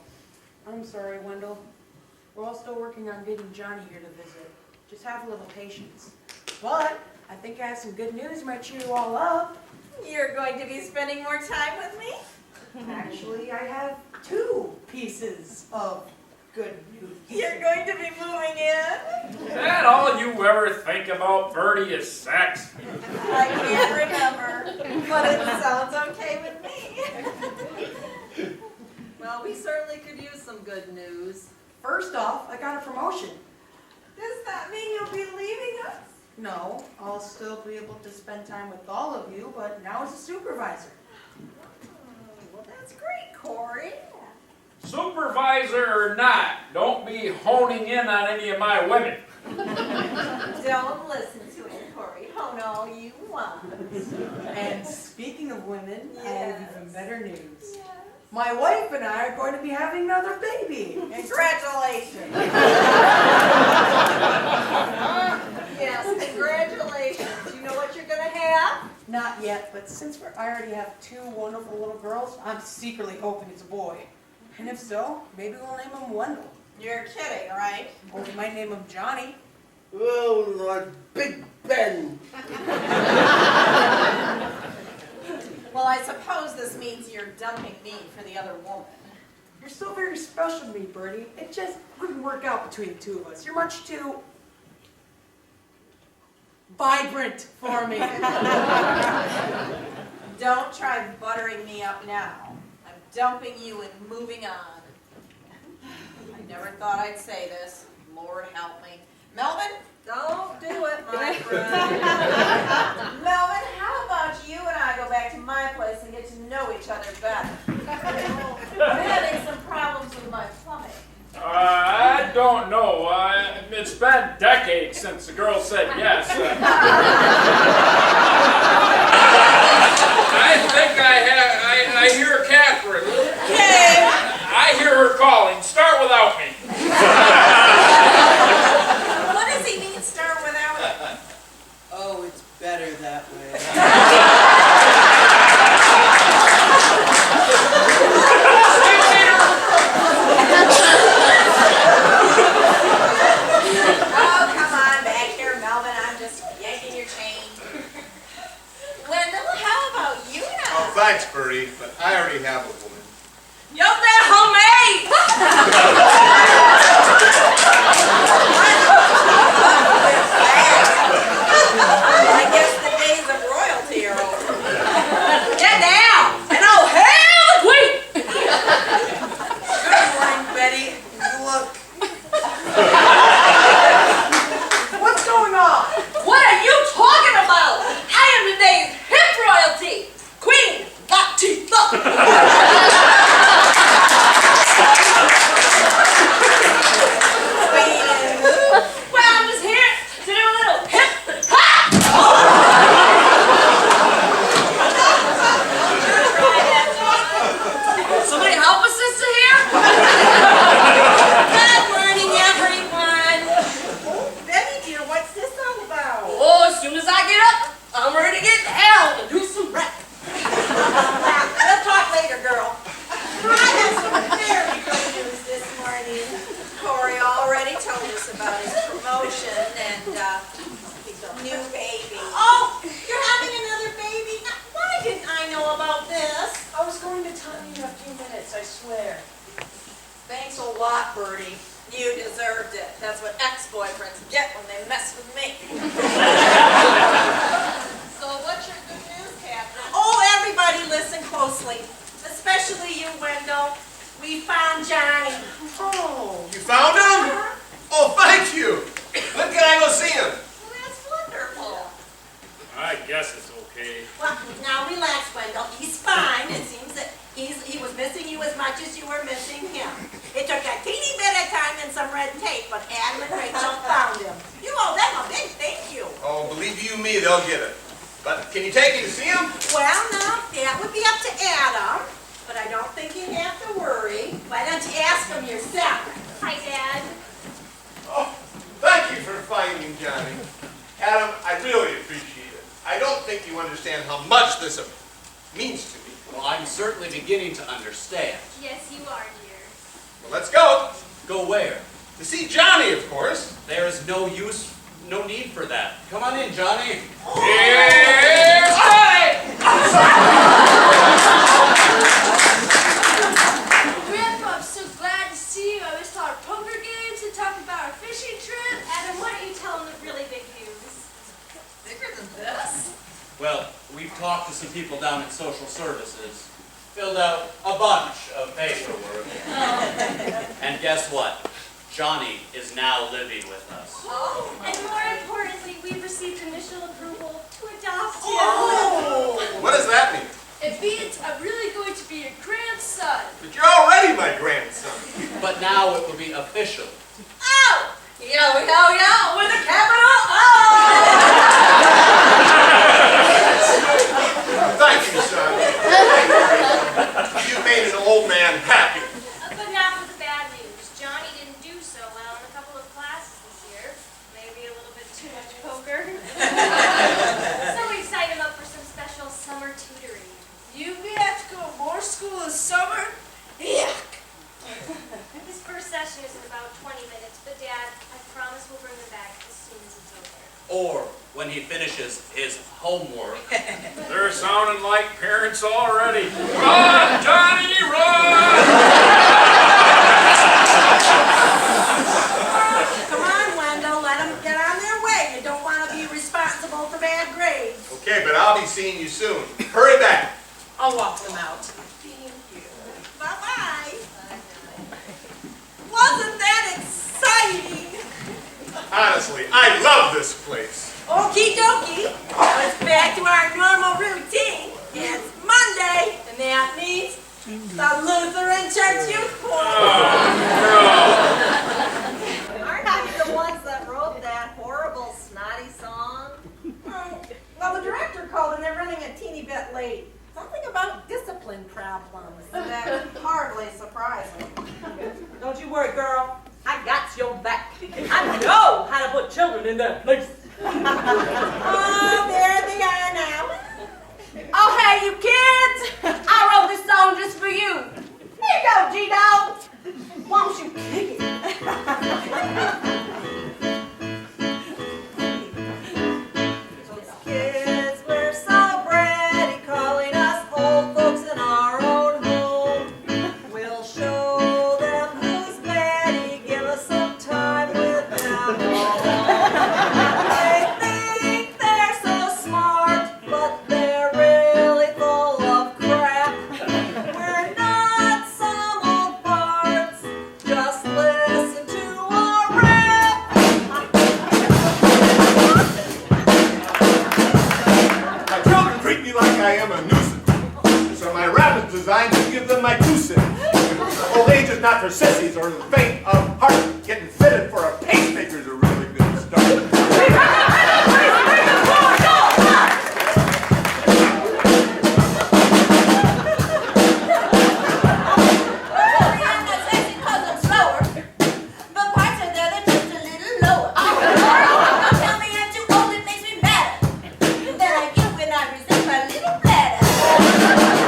I'm sorry, Wendell. We're all still working on getting Johnny here to visit. Just have a little patience. But I think I have some good news might cheer you all up. You're going to be spending more time with me? Actually, I have 2 pieces of good news. You're going to be moving in? And all you ever think about, Bertie, is sex. I can't remember, but it sounds okay with me. Well, we certainly could use some good news. First off, I got a promotion. Does that mean you'll be leaving us? No, I'll still be able to spend time with all of you, but now as a supervisor. Well, that's great, Corey. Supervisor or not, don't be honing in on any of my women. Don't listen to him, Corey. Hone all you want. And speaking of women, I have even better news. Yes. My wife and I are going to be having another baby. Congratulations. Yes, congratulations. You know what you're going to have? Not yet, but since I already have 2 wonderful little girls, I'm secretly hoping it's a boy. And if so, maybe we'll name him Wendell. You're kidding, right? Or we might name him Johnny. Oh, Lord, Big Ben. Well, I suppose this means you're dumping me for the other woman. You're so very special to me, Bertie. It just wouldn't work out between the 2 of us. You're much too vibrant for me. Don't try buttering me up now. I'm dumping you and moving on. I never thought I'd say this. Lord help me. Melvin? Don't do it, my friend. Melvin, how about you and I go back to my place and get to know each other better? I'm having some problems with my plumbing. I don't know. It's been decades since the girl said yes. I think I hear Catherine. Okay. I hear her calling. Start without me. What does he mean, start without it? Oh, it's better that way. Oh, come on back here, Melvin. I'm just yanking your chain. Wendell, how about you now? Oh, thanks, Bertie, but I already have a woman. Yo, that homemade! I guess the days of royalty are over. Get down! And oh, hail the queen! Good morning, Betty. Look. What's going on? What are you talking about? I am today's hip royalty! Queen Latifah! Well, I'm just here to do a little hip hop! Somebody help a sister here? Good morning, everyone. Johnny told us about his promotion and, new baby. Oh, you're having another baby? Why didn't I know about this? I was going to tell you in a few minutes, I swear. Thanks a lot, Bertie. You deserved it. That's what ex-boyfriends get when they mess with me. So what's your good news, Catherine? Oh, everybody listen closely, especially you, Wendell. We found Johnny. Oh. You found him? Oh, thank you. When can I go see him? Well, that's wonderful. I guess it's okay. Well, now relax, Wendell. He's fine. It seems that he was missing you as much as you were missing him. It took a teeny bit of time and some red tape, but Adam and Rachel found him. You owe them a big thank you. Oh, believe you me, they'll get it. But can you take me to see him? Well, no, that would be up to Adam, but I don't think you have to worry. Why don't you ask him yourself? Hi, Dad. Oh, thank you for finding Johnny. Adam, I really appreciate it. I don't think you understand how much this means to me. Well, I'm certainly beginning to understand. Yes, you are, dear. Well, let's go. Go where? To see Johnny, of course. There is no need for that. Come on in, Johnny. Here's Johnny! Grandpa, I'm so glad to see you. I missed our poker games and talking about our fishing trip. Adam, why don't you tell him the really big news? Bigger than this? Well, we've talked to some people down at social services, filled out a bunch of paperwork, and guess what? Johnny is now living with us. Oh, and more importantly, we've received initial approval to adopt him. Oh! What does that mean? It means I'm really going to be your grandson. But you're already my grandson. But now it will be official. Oh! Yo, yo, yo, with a capital O! Thank you, son. You made an old man happy. But not for the bad news. Johnny didn't do so well in a couple of classes this year. Maybe a little bit too much poker. So we signed him up for some special summer tutoring. You have to go to more school this summer? Yuck! His first session is in about 20 minutes, but Dad, I promise we'll bring him back as soon as it's over. Or when he finishes his homework. They're sounding like parents already. Run, Johnny, run! Come on, Wendell, let them get on their way. You don't want to be responsible for bad grades. Okay, but I'll be seeing you soon. Hurry back. I'll walk them out. Thank you. Bye-bye. Wasn't that exciting? Honestly, I love this place. Okie dokie. Now it's back to our normal routine. It's Monday, and that means the Lutheran Church Youth Aren't you the ones that wrote that horrible snotty song? Well, the director called and they're running a teeny bit late. Something about discipline problems. That's hardly surprising. Don't you worry, girl. I got your back. I know how to put children in their place. Oh, there they are now. Oh, hey, you kids! I wrote this song just for you. Here you go, G-Dog. Why don't you kick it? Kids, we're so bratty, calling us old folks in our own home. We'll show them who's batty, give us some time with them all. They think they're so smart, but they're really full of crap. We're not some old farts, just listen to our rap. My children treat me like I am a nuisance. So my rap is designed to give them my 2 cents. Old age is not for sissies or the faint of heart. Getting fitted for a pacemaker's a really good start.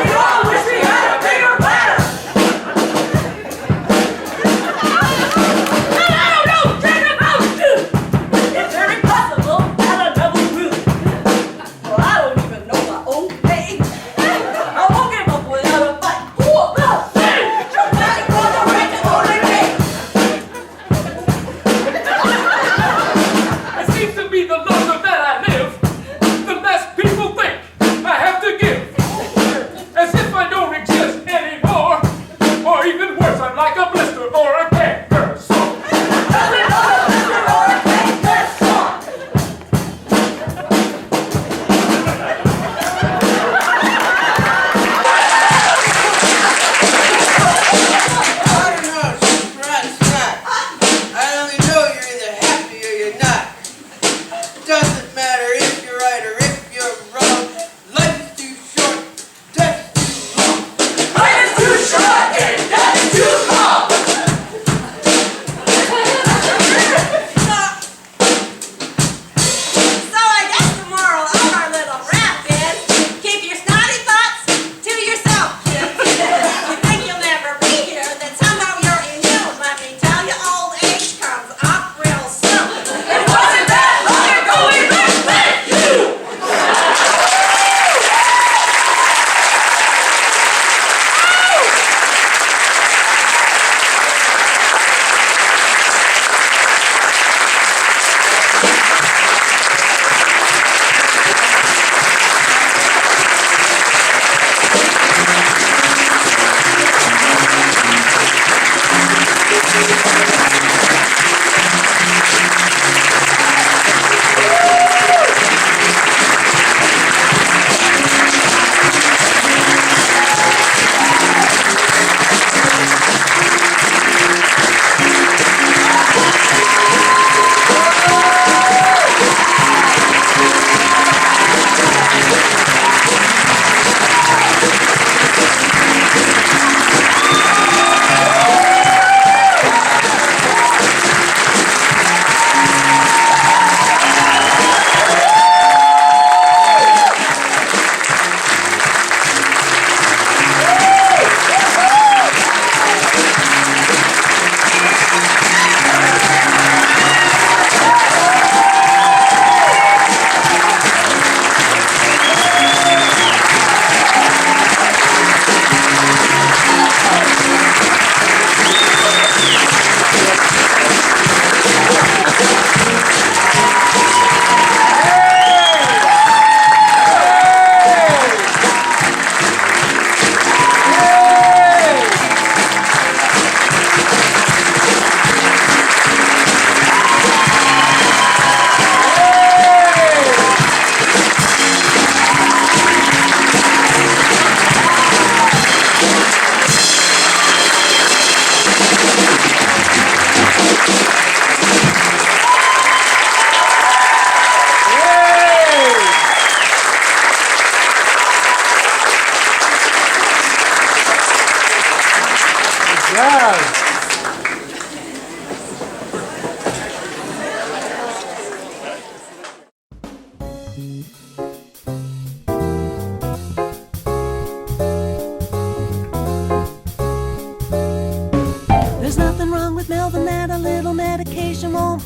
We all wish we had a bigger bladder.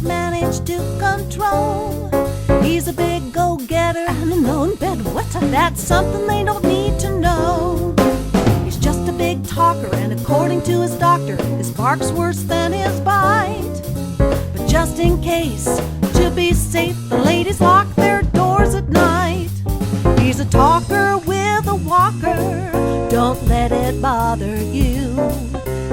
managed to control. He's a big go-getter and a known bedwetter. That's something they don't need to know. He's just a big talker, and according to his doctor, his bark's worse than his bite. But just in case, to be safe, the ladies lock their doors at night. He's a talker with a walker, don't let it bother you.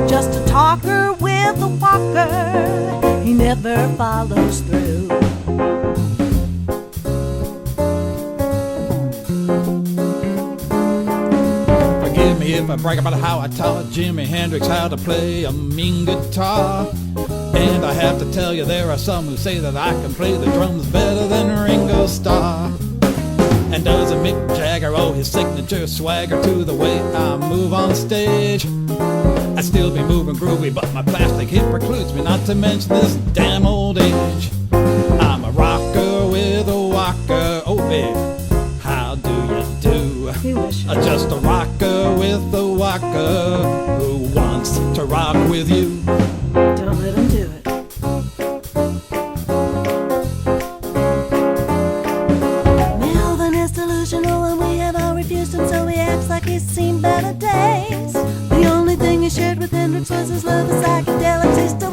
Just a talker with a walker, he never follows through. Forgive me if I brag about how I taught Jimi Hendrix how to play a mean guitar. And I have to tell you, there are some who say that I can play the drums better than Ringo Starr. And doesn't Mick Jagger owe his signature swagger to the way I move on stage? I'd still be moving groovy, but my plastic hip precludes me, not to mention this damn old age. I'm a rocker with a walker, oh babe, how do you do? Just a rocker with a walker who wants to rock with you. Don't let him do it. Melvin is delusional and we have all refused him, so he acts like he's seen better days. The only thing he shared with Hendrix was his love of psychedelics. He's still